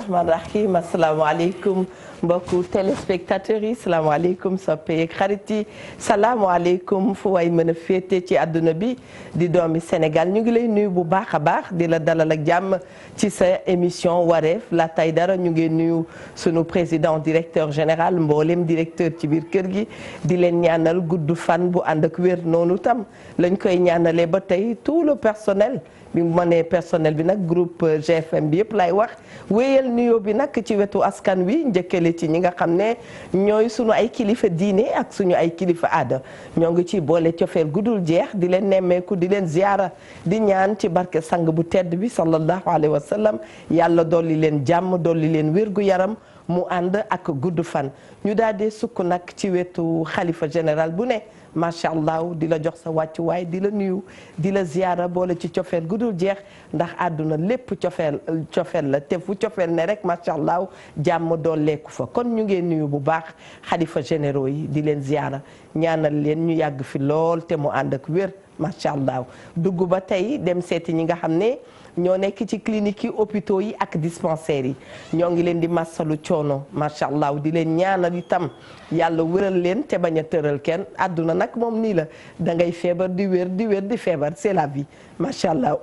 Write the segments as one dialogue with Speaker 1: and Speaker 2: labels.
Speaker 1: rahmaani rahim asalaamaaleykum mbokku téléspectateurs yi salaamaaleykum soppe yeeg xarit yi salaamaaleykum fu way mën a féete ci àdduna bi di doomi Sénégal ñu ngi lay nuyu bu baax a baax di la dalal ak jàmm ci sa émission wareef la tay dara ñu ngi nuyu sunu président directeur général mboolem directeur ci biir kër gi di leen ñaanal gudd fan bu ànd ak wér noonu tam lañ koy ñaanalee ba tey tout le personnel. bi mu mënee personnel bi nag groupe GFM bi yëpp lay wax wéyal nuyoo bi nag ci wetu askan wi njëkkale ci ñi nga xam ne ñooy sunu ay kilifa diine ak suñu ay kilifa aada ñoo ngi ci boole cofeel gudul jeex di leen nemmeeku di leen ziyaara di ñaan ci barke sang bu tedd bi sallallahu alayhi wa sallam yàlla dolli leen jàmm dolli leen wérgu yaram mu ànd ak gudd fan ñu daal di sukk nag ci wetu xalifa général bu ne macha allah di la jox sa wàccuwaay di la nuyu di la ziyaara boole ci cofeel gudul jeex ndax àdduna lépp cofeel la te fu cofeel ne rek macha allah jàmm dooleeku fa kon ñu ngeen nuyu bu baax xalifa généraux yi di leen ziyaara ñaanal leen ñu yàgg fi lool te mu ànd ak wér macha allah dugg ba tey dem seeti ñi nga xam ne ñoo nekk ci clinique yi hôpitaux yi ak dispensaires yi ñoo ngi leen di massalu coono macha allah di leen ñaanal itam yàlla wéral leen te bañ a tëral kenn àdduna nag moom nii la da ngay feebar di wér di feebar c'est la vie macha allah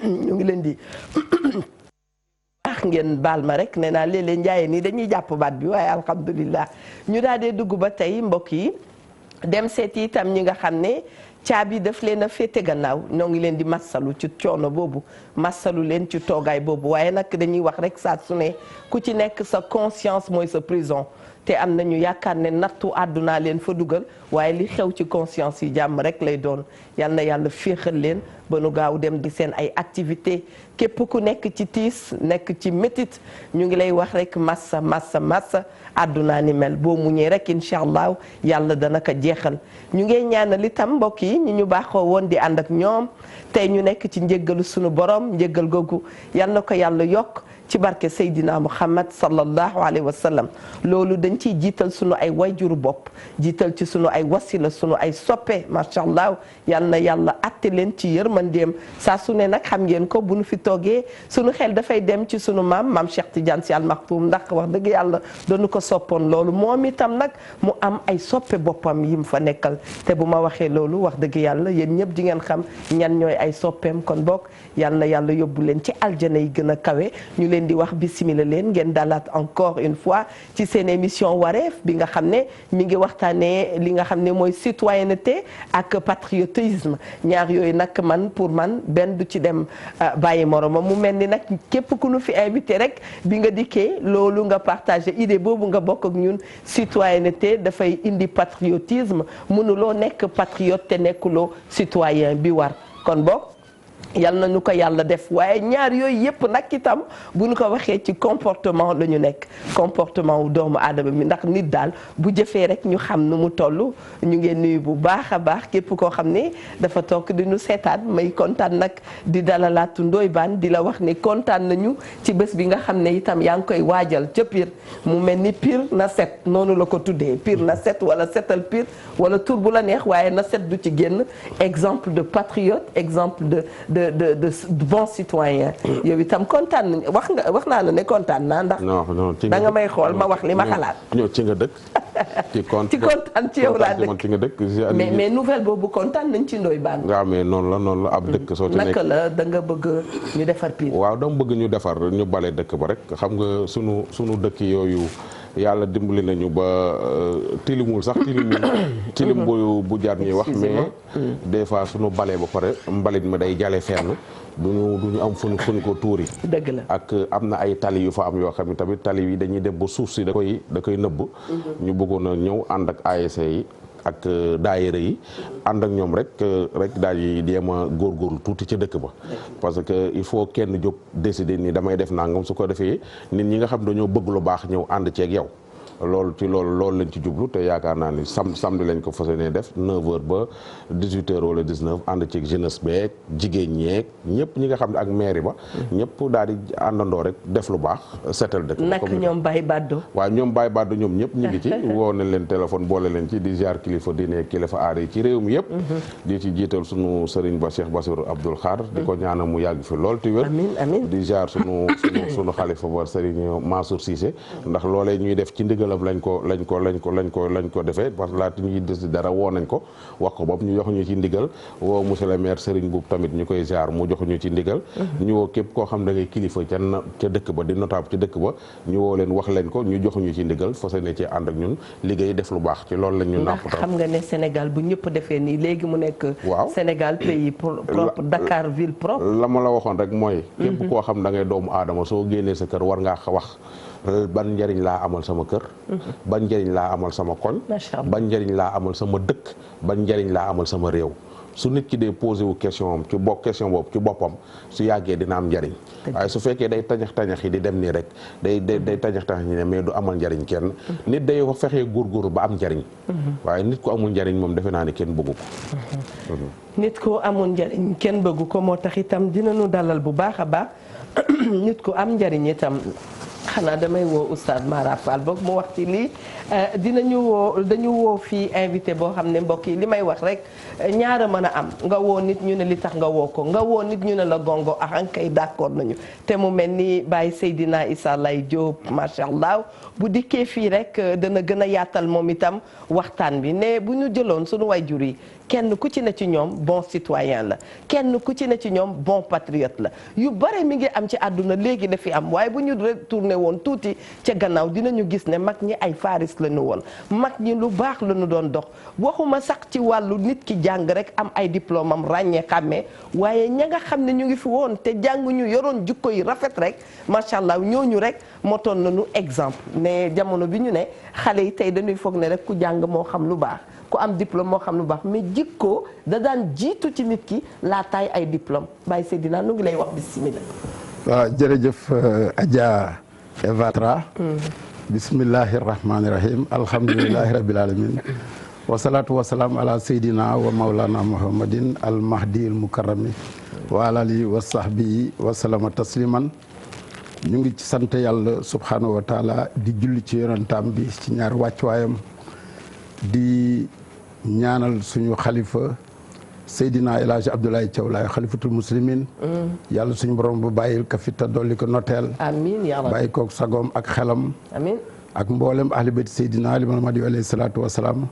Speaker 1: ñu ngi leen di baax ngeen baal ma rek nee naa léeg-léeg njaayeen nii dañuy jàpp baat bi waaye alhamdulilah ñu daal dee dugg ba tey mbokk yi dem seeti itam ñi nga xam ne caabi daf leen a féete gannaaw ñoo ngi leen di massalu ci coono boobu massalu leen ci toogaay boobu waaye nag dañuy wax rek saa su ne ku ci nekk sa conscience mooy sa prison te am nañu yaakaar ne nattu àdduna leen fa dugal waaye li xew ci conscience yi jàmm rek lay doon yal na yàlla féexal leen ba nu gaaw dem di seen ay activité képp ku nekk ci tiis nekk ci métit ñu ngi lay wax rek massa àdduna ni mel boo muñee rek incha allah yàlla dana ko jeexal ñu ngi ñaanal itam mbokk yi ñu baaxoo woon di ànd ak ñoom tey ñu nekk ci njëggalu sunu borom njëggal googu yal na ko yàlla yokk ci barke Seydina Muhammad sallallahu alayhi wa sallam loolu dañ ciy jiital sunu ay wayjuru bopp jiital ci sunu ay wasila sunu ay soppe macha allah yal na yàlla atte leen ci yërmandeem saa su ne nag xam ngeen ko bu nu fi toogee sunu xel dafay dem ci sunu maam Cheikh Tidiane Sy Al Maktoum ndax wax dëgg yàlla doonu ko soppoon loolu moom itam nag mu am ay soppe boppam yi mu fa nekkal te bu ma waxee loolu wax dëgg yàlla yéen ñëpp di ngeen xam ñan ñooy ay soppeem kon bokk yal na yàlla yóbbu leen ci aljana yi gën a kawe ñu leen di wax bismillah leen ngeen dalaat encore une fois ci seen émission wareef bi nga xam ne mi ngi waxtaanee li nga xam ne mooy citoyenneté ak patriotisme ñaar yooyu nag man pour man benn du ci dem bàyyi moromam mu mel ni nag képp ku nu fi invité rek bi nga dikkee loolu nga partagé idée boobu nga bokk ak ñun citoyenneté dafay indi patriotisme mënuloo nekk patriote te nekkuloo citoyen bi war kon bokk yal na ñu ko yàlla def waaye ñaar yooyu yëpp nag itam bu ñu ko waxee ci comportement la ñu nekk comportement wu doomu aadama mi ndax nit daal bu jëfee rek ñu xam nu mu toll ñu ngeen nuyu bu baax a baax képp koo xam ne dafa toog di ñu seetaan may kontaan nag di dalalaatu Ndoye Bane di la wax ni kontaan nañu ci bés bi nga xam ne itam yaa ngi koy waajal ca Pire mu mel ni Pire na set noonu la ko tuddee Pire na set wala setal Pire wala tur bu la neex waaye na set du ci génn exemple de patriote exemple de bon citoyen yow itam kontaan nañ wax naa la ne kontaan naa ndax da nga may xool ma wax li ma xalaat
Speaker 2: ñoo ci nga dëkk
Speaker 1: ci kontaan ci yow laa dëkk
Speaker 2: ci nga dëkk
Speaker 1: mais nouvelle boobu kontaan nañ ci Ndoye Bane
Speaker 2: waaw mais noonu la ab dëkk soo ci nekk
Speaker 1: naka la da nga bëgg ñu defar Pire
Speaker 2: waaw dama bëgg ñu defar ñu bale dëkk ba rek xam nga sunu dëkk yooyu yàlla dimbali nañu ba tilimul sax tilim bu jar ñuy wax mais des fois suñu balee ba pare mbalit mi day jale fenn duñu am fuñ ko tuuri
Speaker 1: dëgg la ak
Speaker 2: am na ay tali yu fa am yoo xam ne tamit tali yi dañuy dem ba suuf si da koy nëbb ñu bëggoon a ñëw ànd ak ASC yi ak daayira yi ànd ak ñoom rek daal di jéem a góorgóorlu tuuti ca dëkk ba parce que il faut kenn jóg décider ni damay def nangam su ko defee nit ñi nga xam dañoo bëgg lu baax ñëw ànd ceeg yow loolu lañ ci jublu te yaakaar naa ni samedi lañ ko fas yéenee def 9h ba 18h wala 19 ànd ci jeunesse beeg jigéen ñeeg ñëpp ñi nga xam ne ak mairie ba. ñëpp daal di àndandoo rek def lu baax seetal dëkk.
Speaker 1: nag ñoom Baye Baddo.
Speaker 2: waaw ñoom Baye Baddo ñoom ñëpp ñu ngi ci woo nañ leen téléphone boole leen ci di ziar kilifa diine kilifa aada yi ci réew mi yëpp. di ci jiital sunu Serigne ba Cheikh Bassirou Abdoul Khadr di ko ñaanal mu yàgg fi lool te wér. amiin di ziar sunu xalifa ba Serigne Mansour Cissé ndax loolee ñuy def ci ndigalam lañ ko defee parce que laata ñuy des dara woo nañ ko wax ko bopp ñu jox ñu ci ndigal woo monsieur le maire Serigne Boub tamit ñu koy ziar mu jox ñu ci ndigal. ñu woo képp koo xam da ngay kilifa ca dëkk ba di notable ci dëkk ba ñu woo leen wax leen ko ñu jox ñu ci ndigal fas yéene ci ànd ak ñun liggéey def lu baax ci loolu lañ ñu nàpp
Speaker 1: ndax xam nga ne Sénégal bu ñëpp defee nii léegi mu nekk. waaw Sénégal pays propre Dakar ville propre.
Speaker 2: la ma la waxoon rek mooy. képp koo xam da ngay doomu aadama soo génnee sa kër war ngaa wax. ban njëriñ laa amal sama kër. ban njëriñ laa amal sama koñ. ban njëriñ laa amal sama dëkk. ban njëriñ laa amal sama réew. su nit ki dee posé wu question question boobu ci boppam su yàggee dina am njëriñ. waaye su fekkee day tañax yi di dem nii rek day tañax yi ne mais du amal njëriñ kenn. nit day ko fexee góorgóorlu ba am njëriñ. waaye nit ku amul njëriñ moom defe naa ne kenn bëggu ko.
Speaker 1: nit ku amul njëriñ kenn bëggu ko moo tax itam dinañu dalal bu baax a baax nit ku am njëriñ itam. xanaa damay woo oustaz Mara Fall boog mu wax ci lii dañu woo fii invité boo xam ne mbokk yi li may wax rek ñaara mën a am nga woo nit ñu ne li tax nga woo ko nga woo nit ñu ne la gongo ak kay d'accord nañu te mu mel ni Baye Seydina Issa Lay Diop macha allah bu dikkee fii rek dana gën a yaatal moom itam waxtaan bi ne bu ñu jëloon suñu wayjur yi kenn ku ci ne ci ñoom bon citoyen la kenn ku ci ne ci ñoom bon patriote la yu bare mi ngi am ci àdduna léegi dafi am waaye bu ñu retourné woon tuuti ca gannaaw dinañu gis ne mag ñi ay faris la ñu woon mag ñi lu baax la ñu doon dox waxuma sax ci wàllu nit ki jàng rek am ay diplôme am ràññee xàmmee waaye ña nga xam ne ñu ngi fi woon te jàng ñu yoroon jukko yi rafet rek macha allah ñooñu rek motoon nañu exemple ne jamono bi ñu ne xale yi tey dañuy foog ne rek ku jàng moo xam lu baax ku am diplôme moo xam lu baax mais jikko da daan jiitu ci nit ki laataay ay diplôme Baye Seydina nu ngi lay wax bismillah.
Speaker 3: waaw jërëjëf Adja Evatra. bismillahi rahmaani rahim alhamdulilahi rabil alamin wasalaatu wasalaam ala Seydina wa Maulana Muhammadin al mahdi al mukarrami wa ala alihi wa sahbihi wa salama tasliman ñu ngi ci sant yàlla subhanahu wa taala di julli ci yonentam bi ci ñaari wàccuwaayam di ñaanal suñu xalifa Seydina El Hadj Abdoulaye Thiaw Laye xalifatul muslimin yàlla suñu borom bu bàyyil ka fi ta dolli ko noteel
Speaker 1: amiin yaa rabbi
Speaker 3: bàyyi koog sagoom ak xelam
Speaker 1: amiin
Speaker 3: ak mboolem ahli bayt Seydina Limaamu Mahdi alayhi salaatu wasalaam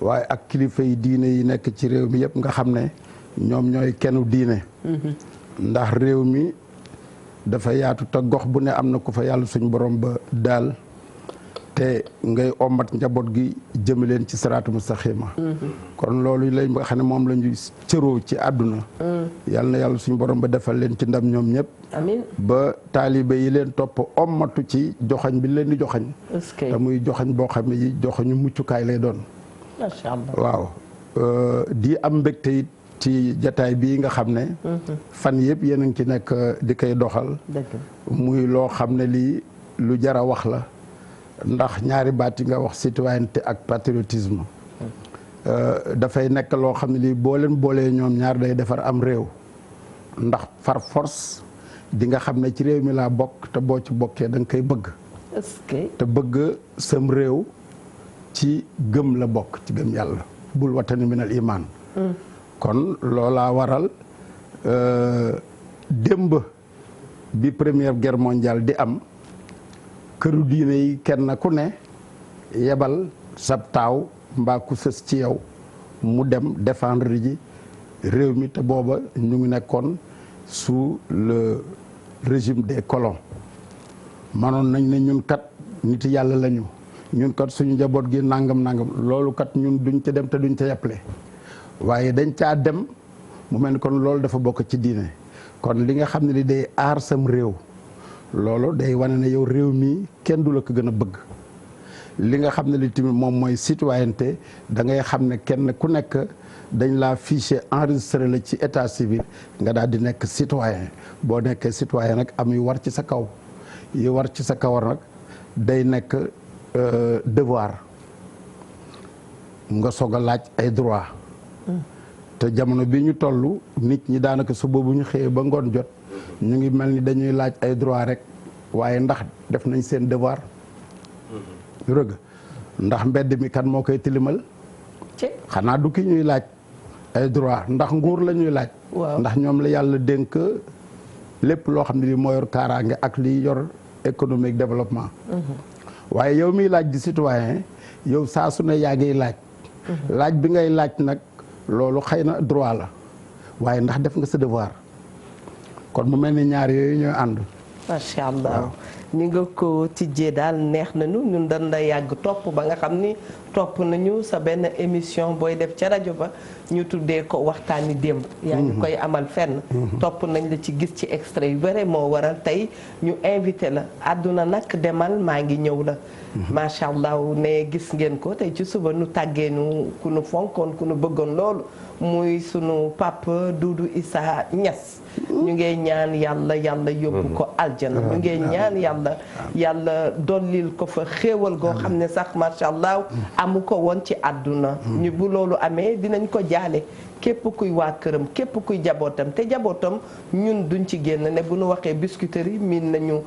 Speaker 3: waaye ak kilifa yi diine yi nekk ci réew mi yëpp nga xam ne ñoom ñooy kennu diine ndax réew mi dafa yaatu te gox bu ne am na ku fa yàlla suñu borom ba daal te ngay ommat njaboot gi jëme leen ci siraatu mustaqima kon loolu lañ nga xam ne moom la ñuy cëroo ci àdduna yal na yàlla suñu borom ba defal leen ci ndam ñoom ñëpp
Speaker 1: amiin
Speaker 3: ba taalibe yi leen topp ommatu ci joxañ bi leen di joxañ te muy joxañ boo xam ne yi joxañu muccukaay lay doon
Speaker 1: macha allah
Speaker 3: waaw di am mbégte it ci jataay bii nga xam ne fan yëpp yéen a ngi ci nekk di koy doxal muy loo xam ne lii lu jar a wax la ndax ñaari baat yi nga wax citoyenneté ak patriotisme dafay nekk loo xam ne lii boo leen boolee ñoom ñaar day defar am réew ndax far force di nga xam ne ci réew mi laa bokk te boo ci bokkee da nga koy bëgg te bëgg sam réew ci gëm la bokk ci gëm yàlla bul watani minal iman kon loolaa waral démb bi première guerre mondiale di am këru diine yi kenn ku ne yebal sab taaw mbaa ku sës ci yow mu dem défendre ji réew mi te booba ñu ngi nekkoon sous le régime des colons manoon nañ ne ñun kat nit yàlla lañu ñun kat suñu njaboot gi nangam loolu kat ñun duñ ca dem te duñ ca yeple waaye dañ caa dem mu mel ni kon loolu dafa bokk ci diine kon li nga xam ne li day aar sam réew loolu day wane ne yow réew mi kenn du la ko gën a bëgg li nga xam ne li tamit moom mooy citoyenneté da ngay xam ne kenn ku nekk dañ laa fiché enregistré la ci état civil nga daal di nekk citoyen boo nekkee citoyen nag am yu war ci sa kaw yu war ci sa kaw nag day nekk devoir nga soog a laaj ay droit te jamono bi ñu toll nit ñi daanaka suba bu ñu xëyee ba ngoon jot ñu ngi mel ni dañuy laaj ay droit rek waaye ndax def nañ seen devoir rëgg ndax mbedd mi kan moo koy tilimal xanaa du ki ñuy laaj ay droit ndax nguur la ñuy laaj ndax ñoom la yàlla dénk lépp loo xam ne li moo yor kaaraange ak li yor économique développement waaye yow miy laaj di citoyen yow saa su ne yaa ngiy laaj laaj bi ngay laaj nag loolu xëy na droit la waaye ndax def nga sa devoir kon mu mel ni ñaar yooyu ñooy ànd
Speaker 1: macha allah ni nga ko tijjee daal neex nañu ñun dañ la yàgg topp ba nga xam ni topp nañu sa benn émission booy def ca rajo ba ñu tuddee ko waxtaani démb yaa ngi koy amal fenn topp nañ la ci gis ci extrait yu bëre moo waral tey ñu invité la àdduna nag demal maa ngi ñëw la macha allah ne gis ngeen ko tey ci suba nu tàggee nu ku nu fonkoon ku nu bëggoon loolu muy sunu papa Doudou Issa Niass ñu ngey ñaan yàlla yóbbu ko aljana ñu ngey ñaan yàlla dollil ko fa xéewal goo xam ne sax macha allah amu ko woon ci àdduna ñu bu loolu amee dinañ ko jaale képp kuy waa këram képp kuy jabootam te jabootam ñun duñ ci génn ne bu nu waxee biscuiterie miin nañu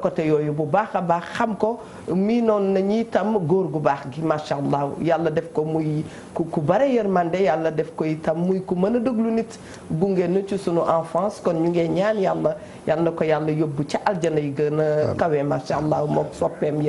Speaker 1: côté yooyu bu baax a baax xam ko miinoon nañu itam góor gu baax gi macha allah yàlla def ko muy ku bare yërmande yàlla def ko itam muy ku mën a déglu nit gunge nu ci sunu enfance kon ñu ngee ñaan yàlla na ko yàlla yóbbu ca aljana yi gën a kawe macha allah moom soppeem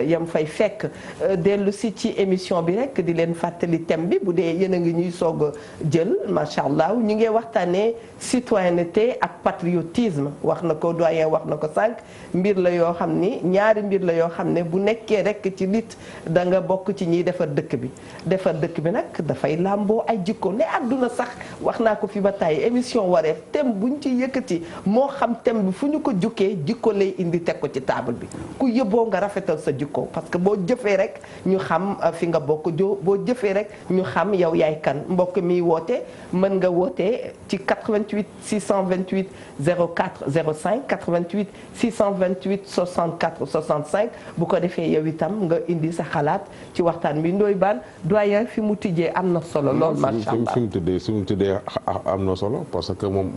Speaker 1: yam fay fekk dellu si ci émission bi rek di leen fàttali thème bi bu dee yéen a ngi ñuy soog jël macha allah ñu ngi waxtaanee citoyenneté ak patriotisme wax na ko doyen wax na ko sànq mbir la yoo xam ni ñaari mbir la yoo xam ne bu nekkee rek ci nit da nga bokk ci ñiy defar dëkk bi nag dafay làmboo ay jikko ne àdduna sax wax naa ko fi ba tàyyi émission wareef thème buñ ci yëkkati moo xam thème bi fu ñu ko jukkee jikko lay indi teg ko ci table bi ku yëboo nga rafetal sa jikko parce que boo jëfee rek ñu xam fi nga bokk boo jëfee rek ñu xam yow yaay kan mbokk mi woote mën nga woote ci 88 628 04 05 88 628 64 65 bu ko defee yow itam nga indi sa xalaat ci waxtaan bi Ndoye Bane doyen fi mu tijjee am na solo lool macha allah
Speaker 2: fi mu tëddee am na solo parce que moom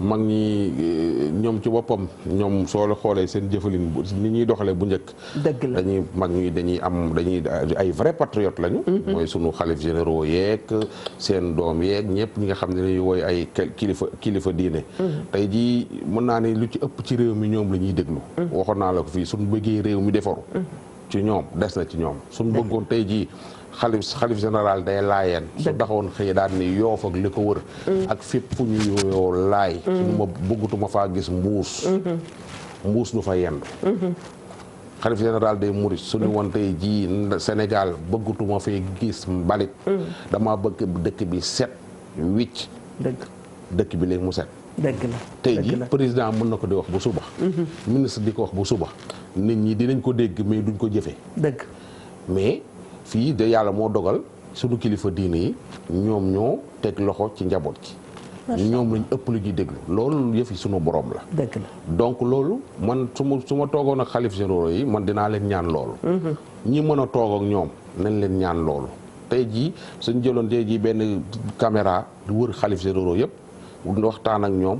Speaker 2: mag ñi ñoom ci boppam ñoom soo la xoolee seen jëfalin ni ñuy doxalee bu njëkk dañuy ay vrai patriote lañu mooy sunu xalif généraux yeeg seen doom yeeg ñëpp ñi nga xam ne dañuy woy ay kilifa diine tey jii mën naa ne lu ci ëpp ci réew mi ñoom la ñuy déglu waxoon naa la ko fii suñu bëggee réew mi defaru ci ñoom des na ci ñoom suñu bëggoon tey jii xalif général day laayeen su taxawoon xëy daal ni Yoof ak li ko wër ak fépp fu ñu yooyoo laay suñu ma bëggatuma faa gis mbuus du fa yendu xalif général day murit suñu woon tey jii Sénégal bëggatuma fee gis mbalit dama bëgg dëkk bi set wicc dëkk bi léegi mu set
Speaker 1: dëgg la
Speaker 2: tey jii président mën na ko di wax bu suba ministre di ko wax bu suba nit ñi dinañ ko dégg mais duñ ko jëfee
Speaker 1: dëgg
Speaker 2: mais fii de yàlla moo dogal suñu kilifa diine yi ñoom ñoo teg loxo ci njaboot gi ñoom lañ ëpp lu ñuy déglu loolu yëfi suñu borom la
Speaker 1: dëgg la
Speaker 2: donc loolu man su ma toogoon ak xalif généraux yi man dinaa leen ñaan loolu ñi mën a toog ak ñoom nañ leen ñaan loolu tey jii suñ jëloon tey jii benn caméra di wër xalif généraux yëpp waxtaan ak ñoom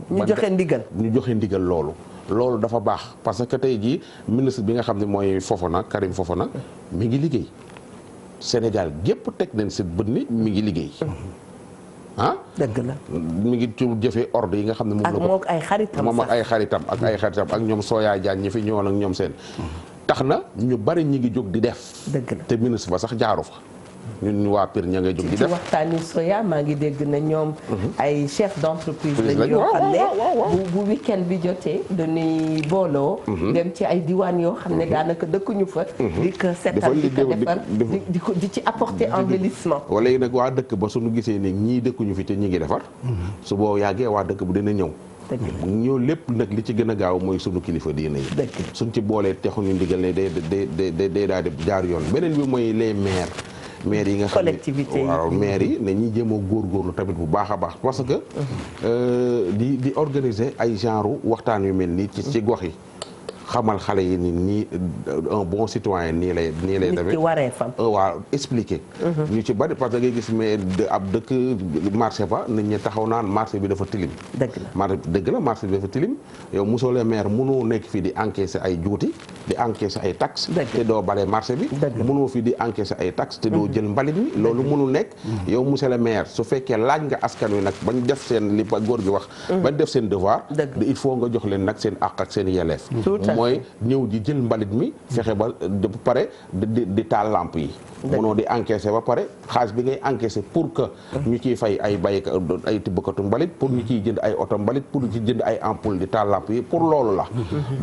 Speaker 2: ñu joxe ndigal loolu dafa baax parce que tey jii ministre bi nga xam ne mooy Fofana Karim Fofana mi ngi liggéey Sénégal gépp teg nañ seen bët ni mi ngi liggéey
Speaker 1: dëgg la
Speaker 2: mi ngi ci jëfee ordre yi nga xam ne moom la ko
Speaker 1: moom ak ay xaritam
Speaker 2: ak ñoom Sooya Jaan ñi fi ñëwoon ak ñoom seen tax na ñu bari ñi ngi jóg di def
Speaker 1: dëgg la
Speaker 2: te ministre ba sax jaaru fa ñun waa Pire ña ngay jóg di def
Speaker 1: ci waxtaani Soya maa ngi dégg na ñoom ay chef d'entreprise lañu yoo xam ne bu week-end bi jotee dañuy booloo dem ci ay diwaan yoo xam ne daanaka dëkkuñu fa di ko setal di ko defar di ci apporter embellissement
Speaker 2: wala yi nag waa dëkk ba suñu gisee ne ñii dëkkuñu fi te ñi ngi defar su boo yàggee waa dëkk bu dina ñëw ñoo lépp nag li ci gën a gaaw mooy sunu kilifa diine yi suñ ci boolee texuñu ndigal ne day daal di jaar yoon beneen bi mooy les maires yi nga xam ne waaw maire yi ne ñi jéem a góorgóorlu tamit bu baax a baax parce que di organiser ay genre waxtaan yu mel nii ci gox yi xamal xale yi ni nii un bon citoyen nii lay
Speaker 1: nit
Speaker 2: demee
Speaker 1: ki waree fam
Speaker 2: waaw expliquer ñu ci bari parce que ngay gis mais ab dëkk marché ba nit ñi taxaw naan marché bi dafa tilim dëgg la marché bi dafa tilim yow monsieur le maire mënoo nekk fii di encaisser ay juuti di encaisser ay taxes te doo bale marché bi mënoo fii di encaisser ay taxes te doo jël mbalit mi loolu mënul nekk yow monsieur le maire su fekkee laaj nga askan wi nag bañ def seen li ba góor gi wax bañ def seen devoir il faut nga jox leen nag seen àq ak seen yelleef mooy ñëw ji jël mbalit mi fexe ba pare di taal lamp yi mënoo di encaisser ba pare xaalis bi ngay encaisser pour que ñu ciy fay ay tibbkatu mbalit pour ñu ciy jënd ay oto mbalit pour ñu ciy jënd ay ampoule di taal lamp yi pour loolu la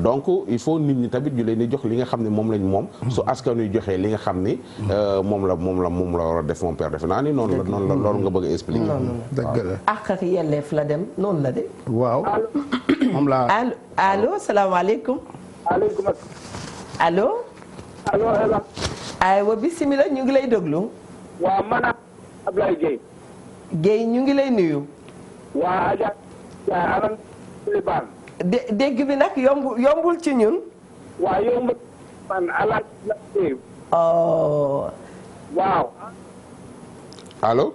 Speaker 2: donc il faut nit ñi tamit ñu leen di jox li nga xam ne moom lañ moom su askan wi joxee li nga xam ni moom la war a def moom père defe naa ni noonu la loolu nga bëgg a expliquer
Speaker 3: dëgg la
Speaker 1: àq ak yelleef la dem noonu la de
Speaker 3: waaw moom la
Speaker 1: allo salaamaaleykum
Speaker 4: aleykum
Speaker 1: allo
Speaker 4: allo hello
Speaker 1: aywa bisimilah ñu ngi lay déglu
Speaker 4: waaw man Ablaye Gueye
Speaker 1: Gueye ñu ngi lay nuyu
Speaker 4: waa Adja alam liban
Speaker 1: dégg bi nag yombul ci ñun
Speaker 4: waa yomb man ala
Speaker 1: oh
Speaker 4: waaw
Speaker 2: allo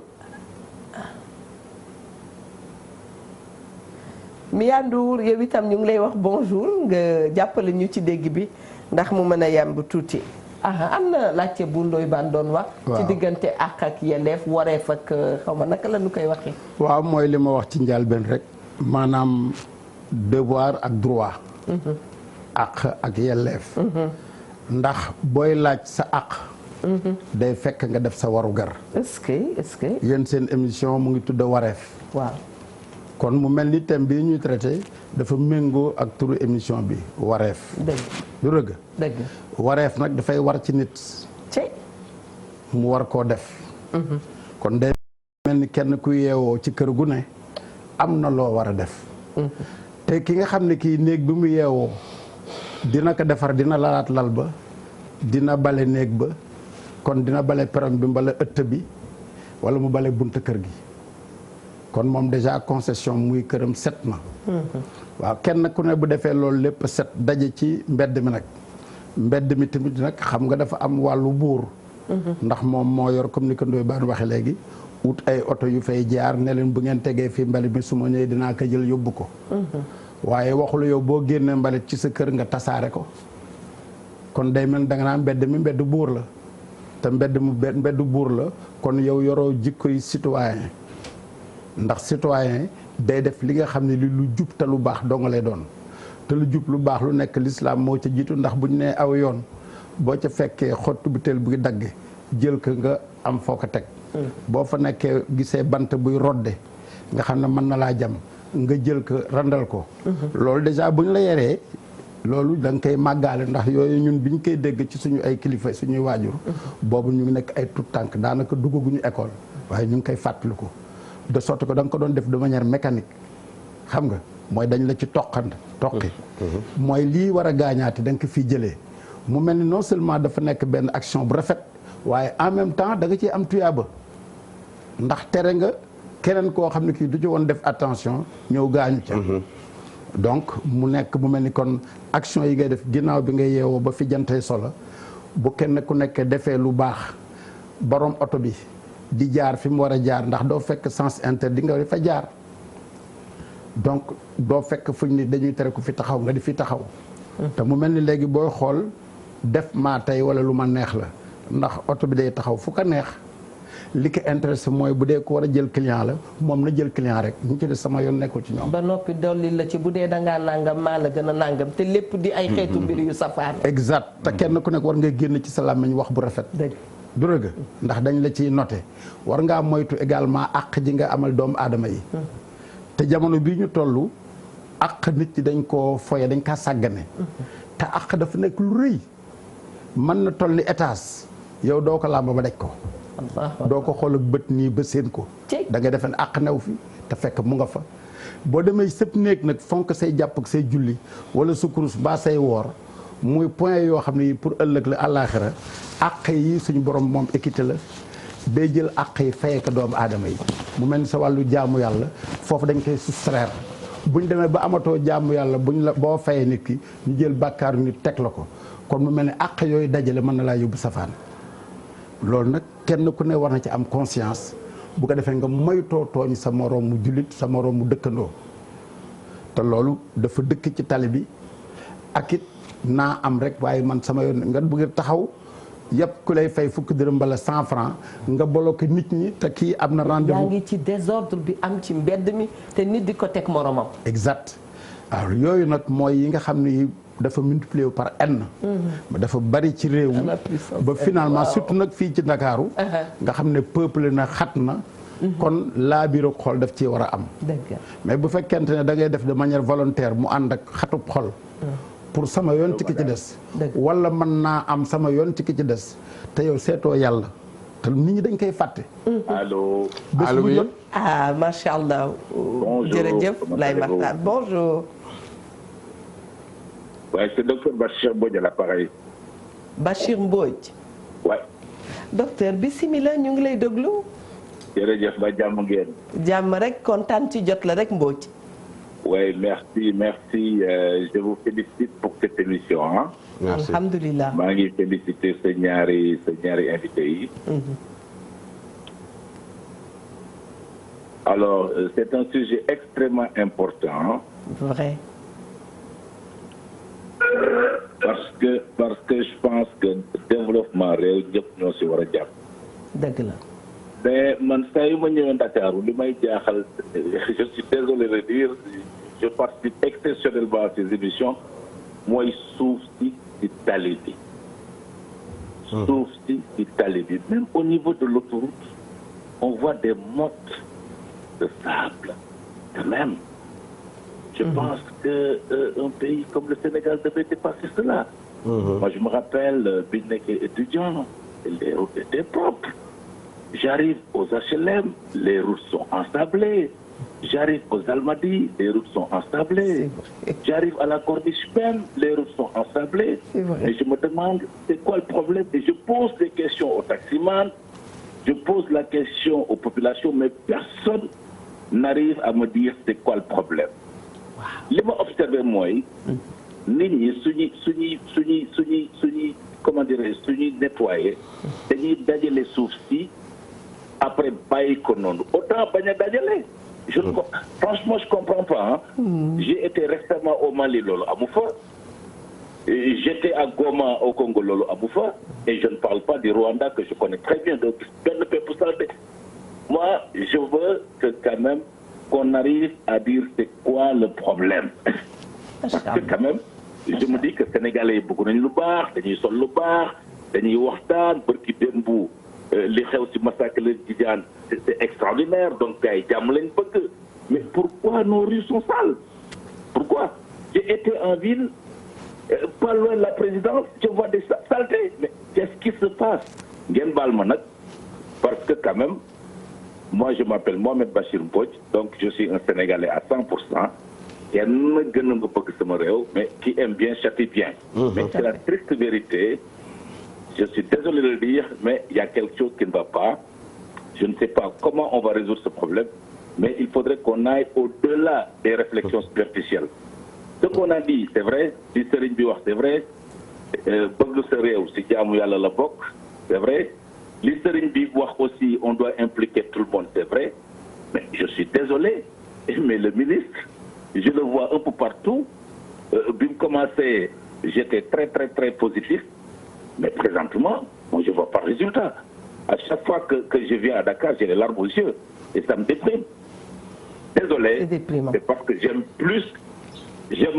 Speaker 1: Miya Ndour yow itam ñu ngi lay wax bonjour nga jàppale ñu ci dégg bi ndax mu mën a yemb tuuti am na laajte bu Ndoye Bane doon wax ci diggante àq ak yelleef wareef ak xaw ma naka la ñu koy waxee
Speaker 3: waaw mooy li ma wax ci njëlbéen rek maanaam devoir ak droit àq ak yelleef ndax booy laaj sa àq day fekk nga def sa warugar
Speaker 1: est-ce que
Speaker 3: yéen seen émission mu ngi tudd wareef
Speaker 1: waaw
Speaker 3: kon mu mel ni thème bii ñuy traité dafa méngoo ak turu émission bi wareef du dëgg wareef nag dafay war ci nit mu war koo def kon day mel ni kenn ku yeewoo ci kër gu ne am na loo war a def te ki nga xam ne kii néeg bi mu yeewoo dina ko defar dina lalaat lal ba dina bale néeg ba kon dina bale perron bi mbala ëtt bi wala mu bale bunta kër gi kon moom déjà concession muy këram set na waaw kenn ku ne bu defee loolu lépp set daje ci mbedd mi nag mbedd mi tamit nag xam nga dafa am wàllu buur ndax moom moo yor comme ni ko Ndoye Bane waxe léegi ut ay oto yu fay jaar ne leen bu ngeen tegee fii mbalit mi su ma ñëwee dinaa ko jël yóbbu ko waaye waxula yow boo génnee mbalit ci sa kër nga tasaare ko kon day mel da nga naan mbedd mi mbedd buur la te mbedd buur la kon yow yoroo jikkoy citoyen ndax citoyen day def li nga xam ne li lu jub te lu baax dong lay doon te lu jub lu baax lu nekk l'islam moo ca jiitu ndax buñ nee aw yoon boo ca fekkee xottu butéel buy dagge jël ko nga am foo ko teg boo fa nekkee gisee bant buy rodde nga xam ne mën na laa jam nga jël ko randal ko loolu déjà buñ la yeree loolu da nga koy màggaale ndax yooyu ñun biñ koy dégg ci suñu ay kilifa suñuy waajur boobu ñu ngi nekk ay tout tànk daanaka duggaguñu école waaye ñu ngi koy fàttaliku de sorte que da nga ko doon def de manière mécanique xam nga mooy dañ la ci toqi mooy lii war a gaañaati da nga ko fii jëlee mu mel ni non seulement dafa nekk benn action bu rafet waaye en même temps da nga ciy am tuyaaba ndax tere nga keneen koo xam ne kii du ci woon def attention ñëw gaañu ca donc mu nekk mu mel ni kon action yi ngay def ginnaaw bi ngay yeewoo ba fi jantee solo bu kenn ku nekk defee lu baax borom oto bi di jaar fi mu war a jaar ndax doo fekk sens interdit nga di fa jaar donc doo fekk fuñ ni dañuy tere ku fi taxaw nga di fi taxaw te mu mel ni léegi booy xool def maa tey wala lu ma neex la ndax oto bi day taxaw fu ko neex li ko intéressé mooy bu dee ko war a jël client la moom na jël client rek ñu ci des sama yoon nekkul ci ñoom.
Speaker 1: ba noppi dolli la ci bu dee dangaa nangam maa la gën a nangam te lépp di ay xeetu mbir yu safaan.
Speaker 3: exact te kenn ku nekk war nga génn ci sa làmmiñ wax bu rafet. du rëgg ndax dañ la ciy noté war ngaa moytu également àq ji nga amal doomu aadama yi. te jamono bii ñu toll àq nit ñi dañ koo foye dañ kaa sàggane. te àq dafa nekk lu rëy mën na toll ni étage yow doo ko làmb ba daj ko. doo ko xool ak bët nii ba seen ko. da ngay defe ne àq new fi te fekk mu nga fa. boo demee sëpp néeg nag fonk say jàpp ak say julli wala sa kurus mbaa say woor muy point yoo xam ne pour ëllëg la àllaaxira àq yi suñu borom moom équité la day jël àq yi fayee ko doomu aadama yi mu mel ni sa wàllu jaamu yàlla foofu dañ koy soustraire buñ demee ba amatoo jaamu yàlla buñ la boo fayee nit ki ñu jël bàkkaaru nit teg la ko kon mu mel ne àq yooyu dajale mën na laa yóbbu safaan loolu nag kenn ku ne war na ci am conscience bu ko defee nga moytoo tooñ sa moroom mu jullit sa moroom mu dëkkandoo te loolu dafa dëkk ci tali bi ak it naa am rek waaye man sama yoon nga bëgg taxaw yëpp ku lay fay fukki dërëm bala 100 francs nga bloqué nit ñi te kii am na rendez-vous.
Speaker 1: yaa ngi ci désordre bi am ci mbedd mi te nit di ko teg moromam.
Speaker 3: exact waaw yooyu nag mooy yi nga xam ni dafa multiplier par n. dafa bari ci réew mi ba finalement surtout nag fii ci Ndakaaru nga xam ne peuple na xat na. kon laa biir xol daf ci war a am. mais bu fekkente ne da ngay def de manière volontaire mu ànd ak xatub xol. pour sama yoon ci ki ci des. wala mën naa am sama yoon ci ki ci des te yow seetoo yàlla te nit ñi dañ koy fàtte.
Speaker 5: allo.
Speaker 2: allo oui.
Speaker 1: ah macha allah.
Speaker 5: bonjour
Speaker 1: jërëjëf Laye Makhtar bonjour.
Speaker 5: waaye c'est docteur Bachir Mbodj à l'appareil.
Speaker 1: Bachir Mbodj.
Speaker 5: waay.
Speaker 1: docteur bisimilah ñu ngi lay déglu.
Speaker 5: jërëjëf ba jàmm ngeen.
Speaker 1: jàmm rek kontaan ci jot la rek Mbodj.
Speaker 5: oui merci je vous félicite pour cette émission ah.
Speaker 2: merci
Speaker 1: alhamdulilah.
Speaker 5: maa ngi féliciter sa ñaari invités yi. alors c'est un sujet extrêmement important.
Speaker 1: vrai.
Speaker 5: parce que je pense que développement réew ñëpp ñoo si war a jàpp.
Speaker 1: dëgg la.
Speaker 5: mais man saa yu ma ñëwee Ndakaaru li may jaaxal je suis désolé de dire je participe exceptionnellement à ces émissions mooy suuf si ci tali bi. suuf si ci tali bi même au niveau de l'autoroute on voit des mottes de sable quand même. Je pense que un pays comme le Sénégal devait dépasser cela. Moi je me rappelle bi nekkee étudiant les routes étaient propres. J'arrive aux HLM, les routes sont ensablées. J'arrive aux Almadies, les routes sont ensablées. J'arrive à la Corniche même, les routes sont ensablées. Et je me demande, c'est quoi le problème? Et je pose des questions aux taximans, je pose la question aux populations, mais personne n'arrive à me dire c'est quoi le problème. Li ma observé mooy nit ñi suñuy comment dirais-je suñuy nettoyer dañuy dajale suuf si après bàyyi ko noonu autant bañ a dajale. Franchement je comprends pas j'ai été récemment au Mali loolu amu fa. J'étais à Goma au Congo loolu amu fa et je ne parle pas du Rwanda que je connais très bien donc benn peuple salté. Moi je veux que quand même qu'on arrive à dire c'est quoi le problème. Parce que quand même je me dis que sénégalais yi bëgg nañ lu baax dañuy sol lu baax dañuy waxtaan barki démb li xew ci massacre la Tidjane c'est extraordinaire donc gars yi jàmm lañ bëgg mais pourquoi nos rues sont sales? Pourquoi? J'ai été en ville pas loin de la présidence je vois des saletés mais qu'est-ce qui se passe? Ngeen baal ma nag parce que quand même moi je m'appelle Mohamed Bachir Mbodj donc je suis un Sénégalais à 100%. kenn gën a nga bëgg sama réew mais qui aime bien châtie bien. Mais c'est la stricte vérité. Je suis désolé de le dire mais il y a quelque chose qui ne va pas. Je ne sais pas comment on va résoudre ce problème mais il faudrait qu'on aille au-delà des réflexions superficielles. Ce qu'on a dit c'est vrai li sëriñ bi wax c'est vrai bëgg sa réew si jaamu yàlla la bokk c'est vrai. Li sëriñ bi wax aussi on doit impliquer tout le monde c'est vrai mais je suis désolé mais le ministre je le vois un peu partout bi mu commencé j'étais très positif mais présentement moi je vois pas le résultat à chaque fois que je viens à Dakar j'ai les larmes aux yeux et ça me déprime désolé c'est parce que j'aime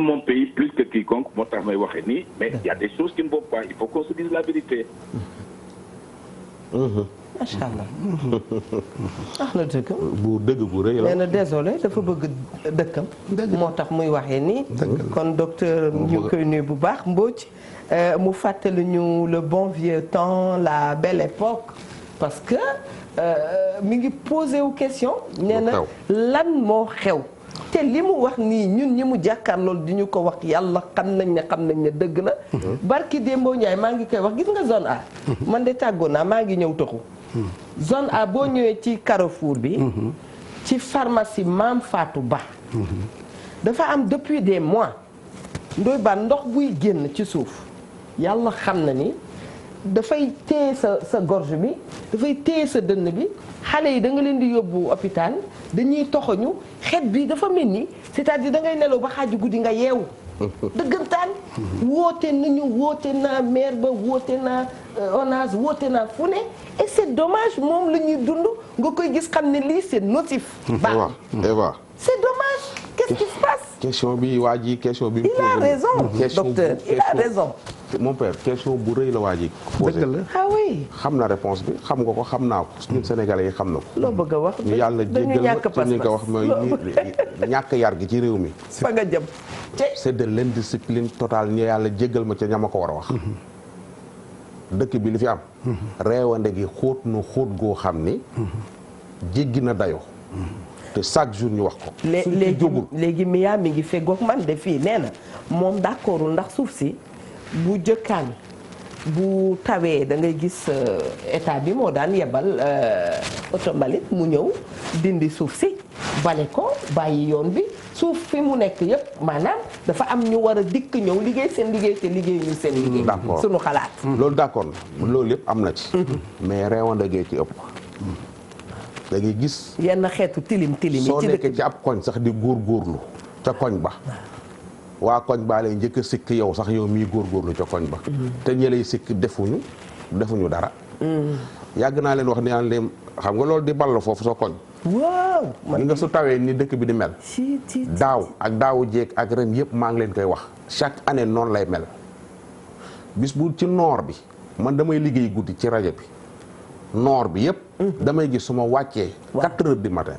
Speaker 5: mon pays plus que quiconque moo tax may waxee nii mais il y a des choses qui ne vont pas il faut qu'on se dise la vérité.
Speaker 1: macha allah. na dëkkam.
Speaker 2: bu dëgg bu rëy la.
Speaker 1: nee na désolé dafa bëgg dëkkam. moo tax muy waxee nii. kon docteur ñu koy nuyu bu baax Mbodj. mu fàttali ñu le bon vieux temps la belle époque parce que mi ngi posé wu question. nee na lan moo xew. te li mu wax nii ñun ñi mu jàkkaarlool di ñu ko wax yàlla xam nañ ne dëgg la. barki Dembo Ndiaye maa ngi koy wax gis nga zone A. man de tàggoo naa maa ngi ñëw taxu. zone A boo ñëwee ci Carrefour bi. ci pharmacie Maam Fatou Ba. dafa am depuis des mois Ndoye Bane ndox buy génn ci suuf yàlla xam na ni dafay téye sa gorge bi dafay téye sa dënn bi xale yi da nga leen di yóbbu hôpital dañuy toxoñu xet bi dafa mel ni c'est-à-dire da ngay nelaw ba xaaju guddi nga yeewu dëggantaan woote naa maire ba woote naa ONAS woote naa fu ne et c'est dommage moom la ñuy dund nga koy gis xam ne lii c'est nocif.
Speaker 2: Eva
Speaker 1: c'est dommage qu'est-ce qui se passe.
Speaker 2: question bi waa ji question bi.
Speaker 1: il a raison docteur il a raison.
Speaker 2: mon père question bu rëy la waa ji posé.
Speaker 3: dëgg la
Speaker 1: ah oui.
Speaker 2: xam na réponse bi xam nga ko xam naa ko ñun sénégalais yi xam na ko.
Speaker 1: loo bëgg a wax
Speaker 2: ñu yàlla jéggal ma ñu ko wax mooy ñàkk yar gi ci réew mi.
Speaker 1: fa nga jëm.
Speaker 2: c'est de l'indiscipline totale ñu yàlla jéggal ma ca ñama ko war a wax. dëkk bi li fi am. réewande gi xóot na xóot goo xam ni. jéggi na dayoo. te chaque jour ñu wax ko.
Speaker 1: léegi Mia mi ngi feggoog man de fii nee na moom d'accordul ndax suuf si bu jëkkaan bu tawee da ngay gis état bi moo daan yebal oto mbalit mu ñëw dindi suuf si bale ko bàyyi yoon bi suuf fi mu nekk yëpp maanaam dafa am ñu war a dikk ñëw liggéey seen liggéey te liggéey ñu seen liggéey.
Speaker 2: d'accord
Speaker 1: sunu xalaat.
Speaker 2: loolu d'accord loolu yëpp am na ci. mais réewande gee ci ëpp. da ngay gis.
Speaker 1: yenn xeetu tilim yi
Speaker 2: soo nekkee ci ab koñ sax di góorgóorlu ca koñ ba. waa koñ baa lay njëkk a sikk yow sax yow mii góorgóorlu ca koñ ba. te ñi lay sikk defuñu dara. yàgg naa leen wax ni aan leen xam nga loolu di ball foofu sa koñ.
Speaker 1: waaw.
Speaker 2: gi nga su tawee ni dëkk bi di mel. daaw ak daawu jéeg ak ren yëpp maa ngi leen koy wax chaque année noonu lay mel. bis bu ci noor bi man damay liggéey guddi ci rajo bi. noor bi yëpp. damay gis su ma wàccee. 4 heures du matin.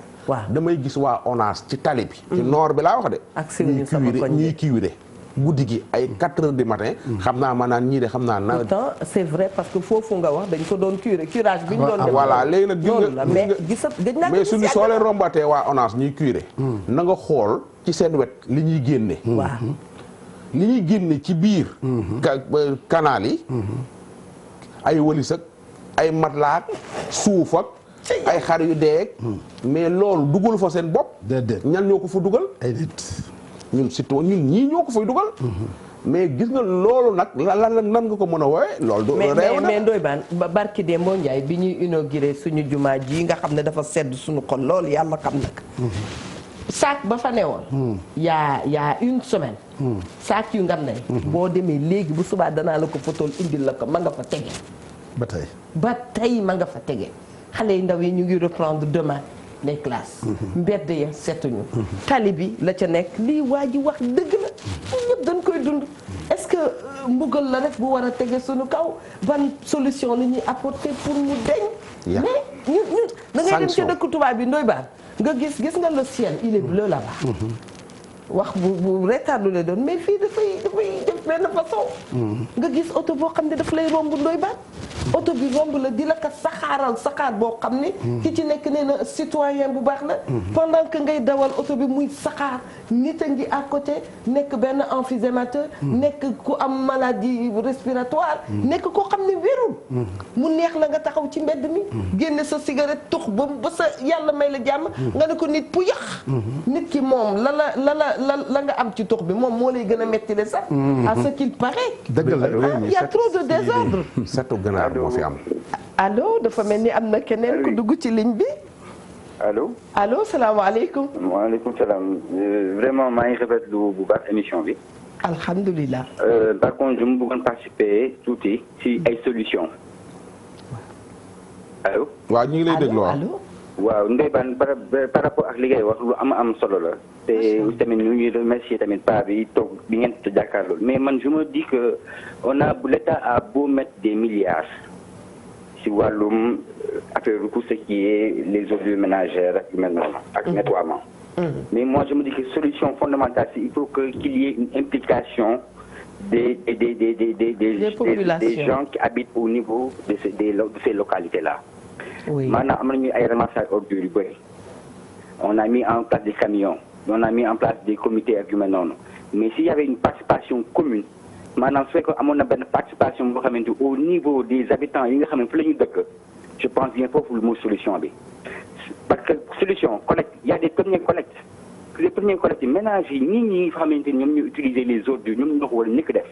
Speaker 2: damay gis waa ONAS ci tali bi. ci noor bi laa wax de.
Speaker 1: ak
Speaker 2: ñuy kiwire guddi gi ay 4 heures du matin. xam naa ma naan ñii de xam naa nawet.
Speaker 1: pourtant c'est vrai parce que foofu nga wax dañ ko doon curage bi ñu doon def.
Speaker 2: voilà léegi nag mais suñu soo leen rombatee waa ONAS ñuy cuire. na nga xool ci seen wet li ñuy génne. li ñuy génne ci biir. canal yi. ay wëlis ak ay matlaak suuf ak ay xar yu deeg mais loolu dugal fa seen bopp.
Speaker 3: déedéet
Speaker 2: ñan ñoo ko fa dugal.
Speaker 3: ay nit
Speaker 2: ñun surtout ñun ñii ñoo ko fay dugal. mais gis nga loolu nag nan nga ko mën a woowee loolu.
Speaker 1: mais Ndoye Bane barki Demba Ndiaye bi ñuy inauguré suñu jumaa ji nga xam ne dafa sedd suñu xol loolu yàlla xam nag. saak ba fa newoon. yaa une semaine. saak yu ngam ne. boo demee léegi bu subaa danaa la ko fotool indil la ko ma nga fa tege. ba tey ma nga fa tege xale yu ndaw yi ñu ngi reprendre demain les classes. mbedd ya setuñu. tali bi la ca nekk lii waa ji wax dëgg la ñun ñëpp dañ koy dund est-ce que mbugal la rek bu war a tege suñu kaw ban solution la ñuy apporter pour mu deñ. mais ñun da ngay dem ca dëkk tubaab bi Ndoye Bane nga gis nga le ciel il est bleu là-bas. wax bu retardu la doon mais fii dafay def benn façon. nga gis oto boo xam ne daf lay romb Ndoye Bane oto bi romb la di la ko saxaar boo xam ne. ki ci nekk nee na citoyen bu baax la. pendant que ngay dawal oto bi muy saxaar nit a ngi à côté nekk benn emphysémateur. nekk ku am maladie respiratoire. nekk koo xam ne wérul. mu neex la nga taxaw ci mbedd mi. génne sa cigarette tux ba sa yàlla may la jàmm. nga ne ko nit pu yàq. nit ki moom la nga am ci tux bi moom moo lay gën a metti le sax. à ce qu'il paraît.
Speaker 3: dëgg la
Speaker 1: il y a trop de désordre.
Speaker 2: setu ganaar moo fi am.
Speaker 1: allo dafa mel ni am na keneen ku dugg ci ligne bi. allo salaamaaleykum.
Speaker 6: waaleykum salaam vraiment maa ngi rafetlu bu baax émission bi.
Speaker 1: alhamdulilah.
Speaker 6: par contre je me bëggoon participer tuuti ci ay solutions. allo.
Speaker 2: waaw ñu ngi lay déglu
Speaker 6: waaw Ndoye Bane par rapport ak li ngay wax lu am solo la. te tamit ñu ngi remercier tamit paa bi toog bi ngeen jàkkaarloo mais man je me dis que l'État a beau mettre des milliards ci wàllum affaire tout ce qui est les ordures ménagères ak yu mel noonu ak nettoiement. mais moi je me dis que solution fondamentale c'est il faut qu'il y ait une implication des gens qui habitent au niveau de ces localités là. Oui. Maintenant am nañu ay ramassage ordures yu bëri. On a mis en place des camions, on a mis en place des comités ak yu mel noonu mais s'il y avait une participation commune maanaam su fekkee amoon na benn participation boo xamante au niveau des habitants yi nga xam ne fi la ñu dëkk je pense bien foofu lu mooy solution bi parce que solution collecte il y a des premières collectes les premiers collectes ménages yi ñi nga xamante ni ñoom ñu utiliser les ordures ñoom ñoo ko war a njëkk def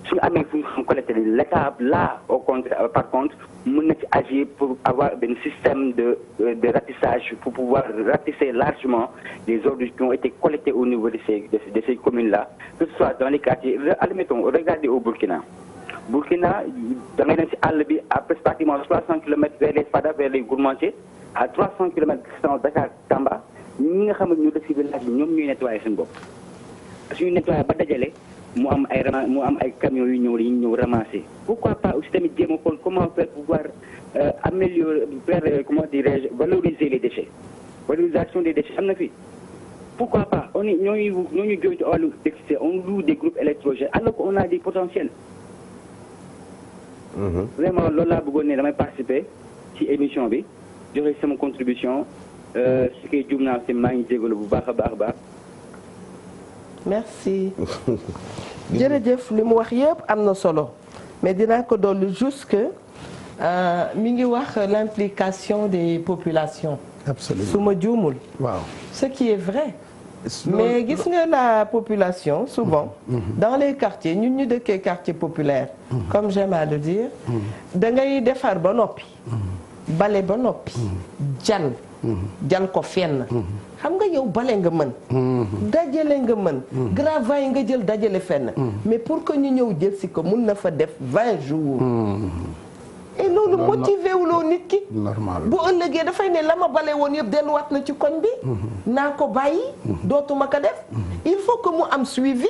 Speaker 6: suñu amee fu ñu xam collecté l'État là au contraire par contre mën na ci agir pour avoir benn système de ratissage pour pouvoir ratisser largement les ordures qui ont été collectées au niveau de ces communes là que ce soit dans les quartiers admettons regardez au Burkina da ngay dem ci àll bi à presque pratiquement 300 kilomètres vers les Fada vers les Gourmandier à 300 kilomètres distance Dakar Tamba ñi nga xam ne ñu dëkk ci village bi ñoom ñuy nettoyer seen bopp suñu nettoyer ba dajale mu am ay camions yu ñëw ramasser pourquoi pas aussi tamit jéem a xool comment faire pouvoir améliorer comment dirais-je valoriser les déchets valorisation des déchets am na fi pourquoi pas ñooñu joytu wàllu déficit on loue des groupes électrogènes alors qu'on a des potentiels vraiment loolu laa bëggoon ne damay participer ci émission bi joxe sama contribution su koy jum naa si maa ngi jégalu bu baax a baax
Speaker 1: merci jërëjëf li mu wax yëpp am na solo mais dinaa ko dolli juste que mi ngi wax l'implication des populations.
Speaker 3: Absolument.
Speaker 1: su ma juumul.
Speaker 3: waaw
Speaker 1: ce qui est vrai. mais gis nga la population souvent. dans les quartiers ñun ñu dëkkee quartier populaire. comme j'aime à le dire. da ngay defar ba noppi. bale ba noppi. jal ko fenn. xam nga yow bale nga mën. dajale nga mën. gravaay nga jël dajale fenn. mais pour que ñu ñëw jël si ko mun na fa def 20 jours. et loolu motivé wuloo nit ki.
Speaker 3: normal
Speaker 1: bu ëllëgee dafay ne la ma bale woon yëpp delluwaat na ci koñ bi. naa ko bàyyi. dootuma ko def. il faut que mu am suivi.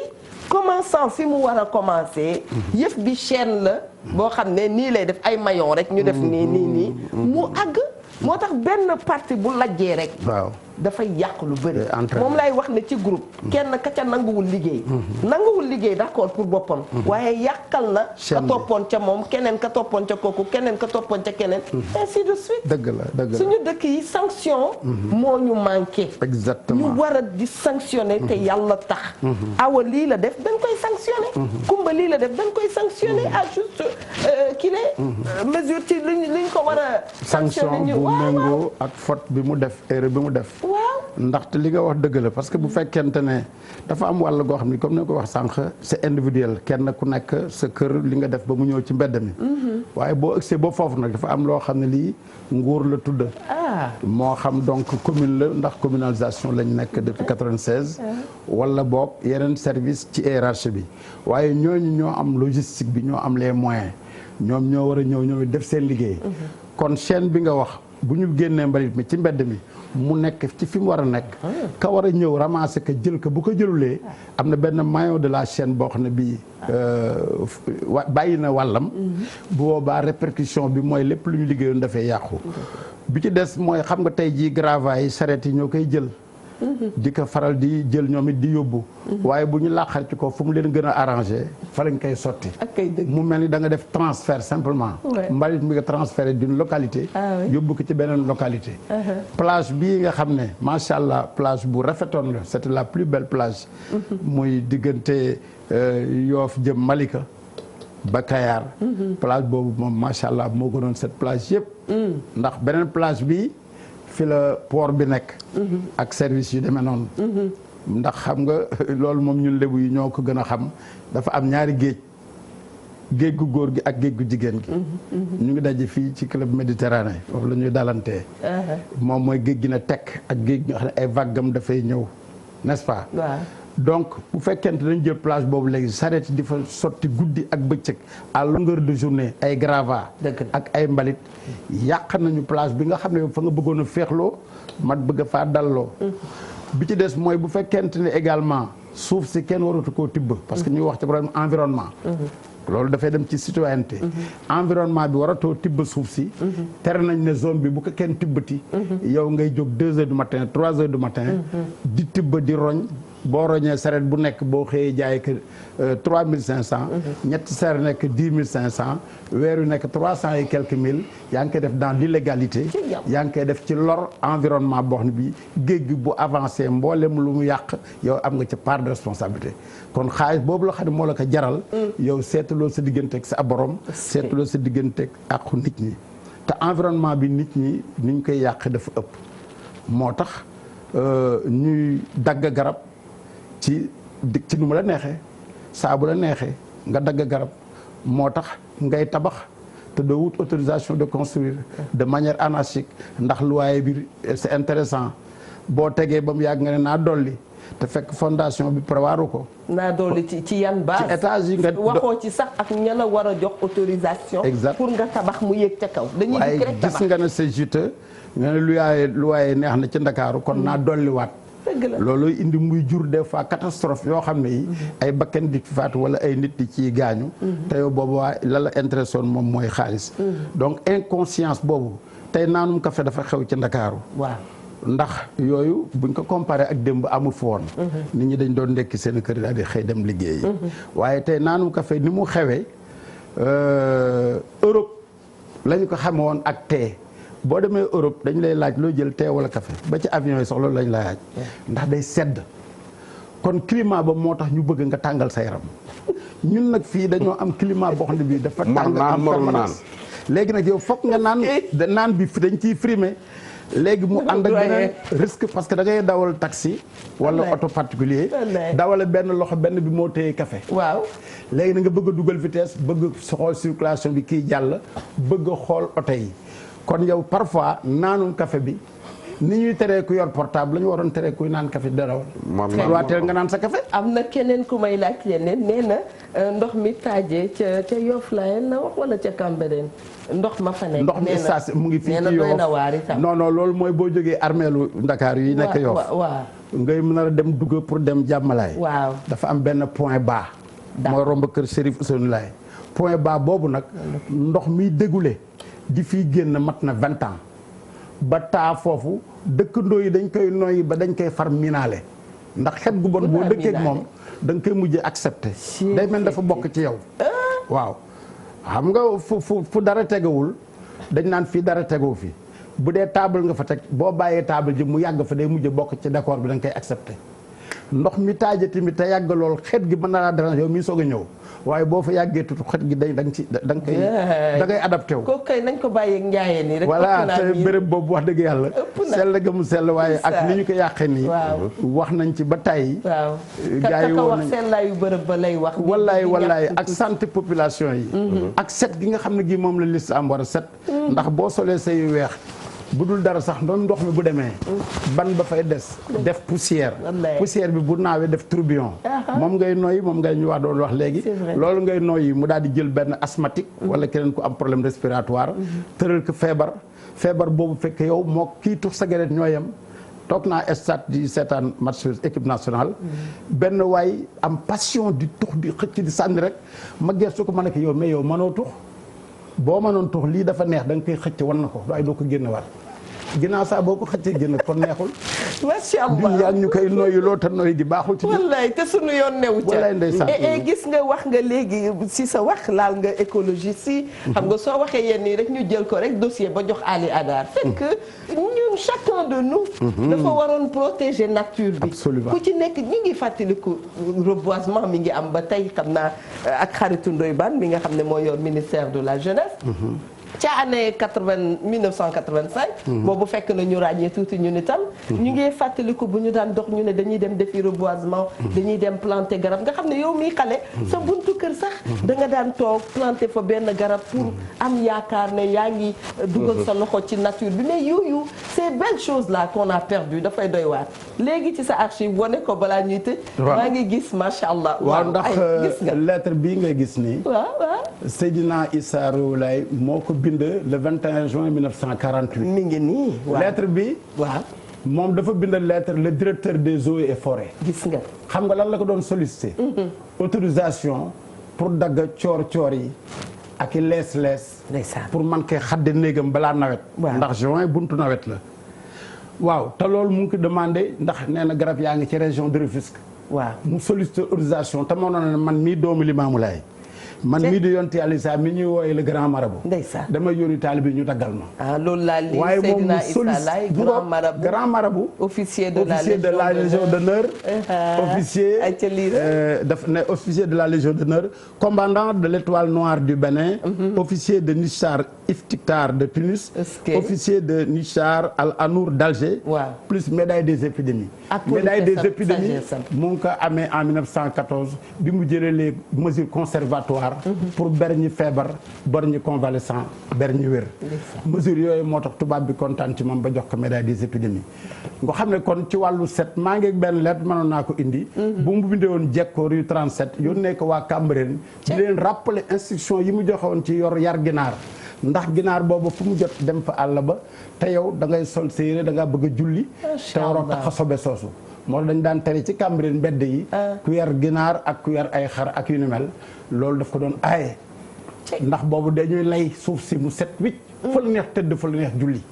Speaker 1: commençant fi mu war a commencer. yëf bi chaîne la. boo xam ne nii lay def ay maillon rek ñu def nii mu àgg. moo tax benn partie bu lajjee rek.
Speaker 3: waaw
Speaker 1: dafay yàq lu bëri. moom lay wax ne ci groupe. kenn ka ca nanguwul liggéey. nanguwul liggéey d'accord pour boppam. waaye yàqal na. ka toppoon ca moom keneen ka toppoon ca kooku keneen ka toppoon ca keneen. ainsi de suite.
Speaker 3: dëgg la
Speaker 1: suñu dëkk yi sanction. moo ñu manqué.
Speaker 3: exactement
Speaker 1: ñu war a di sanctionner te yàlla tax. awa lii la def dañ koy sanctionner. kumba lii la def dañ koy sanctionner à juste kii mesure ci liñ ko war a.
Speaker 3: sanction bu méngoo ak faute bi mu def erreur bi mu def.
Speaker 1: waaw
Speaker 3: ndaxte li nga wax dëgg la parce que bu fekkente ne dafa am wàll goo xam ni comme ni nga ko wax sànq c'est individuel kenn ku nekk sa kër li nga def ba mu ñëw ci mbedd mi. waaye boo ëgsee ba foofu nag dafa am loo xam ne lii nguur la tudd. moo xam donc commune la ndax communalisation lañ nekk depuis 96. wala boog yeneen service ci hiérarchie bi waaye ñooñu ñoo am logistique bi ñoo am les moyens ñoom ñoo war a ñëw def seen liggéey. kon chaîne bi nga wax bu ñu génnee mbalit mi ci mbedd mi mu nekk ci fi mu war a nekk. ka war a ñëw ramasser ko jël ko bu ko jëlulee am na benn maillon de la chaîne boo xam ne bii bàyyi na wàllam. bu boobaa répercussion bi mooy lépp lu ñu liggéeyoon dafay yàqu. bi ci des mooy xam nga tey jii gravats yi charrette yi ñoo koy jël. di ko faral di jël ñoom it di yóbbu. waaye bu ñu laaxar ci ko fu mu leen gën a arrangé fa lañ koy sotti. mu mel ni da nga def transfert simplement. mbalit mi nga transféré d'une localité. yóbbu ko ci beneen localité. plage bii nga xam ne macha allah plage bu rafetoon la c'était la plus belle plage. muy diggante Yoff jëm Malika ba Kayar. plage boobu moom macha allah moo gënoon cette plage yëpp. ndax beneen plage bi fi la port bi nekk. ak service yu demee noonu. ndax xam nga loolu moom ñun lébu yi ñoo ko gën a xam dafa am ñaari géej gu góor gi ak géej gu jigéen gi. ñu ngi daje fii ci club méditerranée foofu la ñuy dalantee. moom mooy géej gi na tekk ak géej gi nga xam ne ay vagues dafay ñëw n'est-ce pas. donc bu fekkente dañ jël plage boobu léegi sareet di fa sotti guddi ak bëccëg à longueur de journée ay gravats ak ay mbalit yàq nañu plage bi nga xam ne fa nga bëggoon a féexloo mat bëgg a faa dalloo. bi ci des mooy bu fekkente ne également suuf si kenn waratu koo tibb parce que ñu wax ci problème environnement. loolu dafay dem ci citoyenneté. environnement bi waratoo tibb suuf si. tere nañ ne zone bi bu ko kenn tibbati. yow ngay jóg 2 heures du matin 3 heures du matin. di tibb di roñ. boo roñee saret bu nekk boo xëyee jaay que 3500. ñetti saret nekk 10500. weer yu nekk 300 et quelques mille. yaa ngi koy def dans l'illégalité. yaa ngi koy def ci lor environnement boo xam ne bii géej gi bu avancé mboolem lu mu yàq yow am nga ci part de responsabilité. kon xaalis boobu la xam ne moo la ko jaral. yow seetuloo sa digganteeg sa borom. seetuloo sa digganteeg àqu nit ñi. te environnement bi nit ñi niñ koy yàq dafa ëpp. moo tax ñuy dagg garab ci nu mu la neexee saa bu la neexee nga dagg garab moo tax ngay tabax te doo wut autorisation de construire de manière anarchique ndax loyer bi c'est intéressant boo tegee ba mu yàgg nga ne naa dolli te fekk fondation bi prévoiru ko.
Speaker 1: naa dolli ci yan base.
Speaker 3: ci étage yi nga
Speaker 1: waxoo ci sax ak ña la war a jox autorisation.
Speaker 3: exact
Speaker 1: pour nga tabax mu yéeg ca kaw. dañuy dikk rek tabax
Speaker 3: gis nga ne c'est juteux nga ne loyer neex na ci Ndakaaru kon naa dolliwaat. loolu indi muy jur des fois catastrophe yoo xam ne yi ay bakkan di faatu wala ay nit di ciy gaañu. te yow boobu waa la intéressé woon moom mooy xaalis. donc inconscience boobu tey naanum café dafa xew ci Ndakaaru.
Speaker 1: waaw.
Speaker 3: ndax yooyu buñ ko comparé ak démb amul fa woon. nit ñi dañ doon ndekki seen kër daal di xëy dem liggéeyi. waaye tey naanum café ni mu xewee Europe lañu ko xame woon ak thé boo demee Europe dañ lay laaj loo jël thé wala café ba ci avion yi sax loolu lañ lay laaj. ndax day sedd. kon climat ba moo tax ñu bëgg nga tàngal sa yaram ñun nag fii dañoo am climat boo xam ne bii dafa tàng am permanence léegi nag yow fokk nga naan bi dañ ciy frimer léegi mu ànd ak beneen risque parce que da ngay dawal taxi wala auto particulier dawale benn loxo benn bi moo téye café
Speaker 1: waaw
Speaker 3: léegi na nga bëgg a dugal vitesse bëgg xool circulation bi kii jàll bëgg a xool oto yi kon yow parfois naanum café bi ni ñuy teree ku yor portable la ñu waroon teree kuy naan café di dawal waateel nga naan sa café
Speaker 1: am na keneen ku may laaj leneen nee na ndox mi taajee ca Yoff Layeen la wax wala ca Cambérène ndox ma fa nekk
Speaker 3: ndox mi station mu ngi fii ci Yoff non loolu mooy boo jógee armeelu Ndakaar yi nekk Yoff
Speaker 1: waaw
Speaker 3: ngay mën a dem dugg pour dem jàmmalaay
Speaker 1: waaw
Speaker 3: dafa am benn point bas mooy romb kër Chérif Ousseynou Laye point bas boobu nag ndox miy dégule di fii génn mat na 20 ans ba taa foofu dëkkandoo yi dañ koy noyyi ba dañ koy far minaale ndax xet gu bon boo dëkkee ak moom da nga koy mujjee accepté day mel dafa bokk ci yow waaw xam nga fu dara tegawul dañ naan fii dara tegoo fi bu dee table nga fa teg boo bàyyee table ji mu yàgg fa day mujj bokk ci décor bi da nga koy accepté ndox mi taaje tamit te yàgg lool xet gi mën na laa déranger yow mii soog a ñëw waaye boo fa yàggee tuuti xet gi da ngay adapté wu.
Speaker 1: kooku kay nañ ko bàyyeeg njaayee nii rek.
Speaker 3: voilà te béréb boobu wax dëgg yàlla. sell ga mu sell waaye ak ni ñu ko yàqee nii. wax nañ ci ba tey.
Speaker 1: waaw
Speaker 3: gaa yi woon
Speaker 1: wax sellaayu bërëb ba lay wax.
Speaker 3: wallaay ak santé population yi. ak set gi nga xam ne gi moom la liste am war a set. ndax boo solee say weex. bu dul dara sax ndox mi bu demee ban ba fay des def poussière bi bu naawee def tourbillon moom ngay noyyi moom ngay ñu wax doon wax léegi loolu ngay noyyi mu daal di jël benn asthmatique wala keneen ku am problème respiratoire tëral ko feebar boobu fekk yow moo kii tux cigarette ñoo yem toog naa stade di seetaan match équipe nationale benn waay am passion di tux di xëcc di sànni rek ma gëstu ko ma ne ko yow mais yow mënoo tux boo mënoon tux lii dafa neex da nga koy xëcc wan na ko waaye doo ko génne waat ginnaaw saa boo ko xëccee génne kon neexul.
Speaker 1: macha allah
Speaker 3: yaa ngi ñu koy noyyi loo te noyyi gi baaxul ci.
Speaker 1: wallaay te sunu yoon newu ca.
Speaker 3: wallaay ndeysaan
Speaker 1: gis nga wax nga léegi si sa wax laal nga écologie si. xam nga soo waxee yenn yi rek ñu jël ko rek dossier ba jox Ali Adar. fekk ñun chacun de nous. dafa waroon protéger nature bi.
Speaker 3: absolument
Speaker 1: ku ci nekk ñu ngi fàttaliku reboisement mi ngi am ba tey xam naa ak xaritu Ndoye Bane mi nga xam ne moo yor ministère de la jeunesse. ca année 1985. boobu fekk na ñu ràññee tuuti ñun itam. ñu ngi fàttaliku bu ñu daan dox ñu ne dañuy dem defi reboisement. dañuy dem planter garab nga xam ne yow miy xale. sa buntu kër sax. da nga daan toog planter fa benn garab pour am yaakaar ne yaa ngi dugal sa loxo ci nature bi mais yooyu ces belles choses là qu'on a perdu dafay doy waar. léegi ci sa archive wane ko balaa ñuy tëj. maa ngi gis macha allah.
Speaker 3: waaw ndax lettre bii ngay gis nii.
Speaker 1: waaw.
Speaker 3: Seydina Issa Rouhou Laye moo ko bind le 21 juin 1948.
Speaker 1: mi ngi nii waaw
Speaker 3: lettre bi.
Speaker 1: waaw
Speaker 3: moom dafa bind lettre le directeur des eaux et forêts.
Speaker 1: gis nga.
Speaker 3: xam nga lan la ko doon sollicité. autorisation pour dagg coor yi ak i lees. pour man koy xadde néegam balaa nawet. ndax juin buntu nawet la. waaw te loolu mu ngi ko demandé ndax nee na garab yaa ngi ci région de Rufisque.
Speaker 1: waaw
Speaker 3: mu sollicité autorisation te moo noonu man mii doomu Limaamu Laay man mii di yonti Yàlla Isaa mi ñuy wooye le grand marabout.
Speaker 1: ndeysaan
Speaker 3: dama yónni taalibe ñu daggal ma.
Speaker 1: ah loolu laa lii
Speaker 3: waaye moom mu
Speaker 1: Seydina Issa Laye
Speaker 3: grand marabout.
Speaker 1: officier de
Speaker 3: la légion d'honneur. officier daf ne officier de la légion d'honneur. commandant de l'étoile noire du Bénin. officier de Nichar Iftikhar de Tunis. officier de Nichar Al Anour d'Alger. plus médaille des épidémies. médaille des épidémies mu ngi ko amee en 1914 bi mu jëlee les mesures conservatoires. pour ber ñi feebar ber ñi convalescent ber ñi wér. mesures yooyu moo tax tubaab bi kontaan ci moom ba jox ko médaille des épidémies. nga xam ne kon ci wàllu set maa ngi benn lettre mënoon naa ko indi. bu mu bindee woon Jekko rue 37 yónnee ko waa Cambérène. di leen rappeler instruction yi mu joxe woon ci yar ginaar. ndax ginaar boobu fu mu jot dem fa àll ba te yow da ngay sol sa yére da ngaa bëgg a julli. te waroo tax a sobe soosu. moo dañ daan tere ci Cambérène mbedd yi. ku yar ginaar ak ku yar ay xar ak yu ni mel loolu daf ko doon aaye. ndax boobu dañuy lay suuf si mu set wicc. fa la neex tëdd fa la neex julli.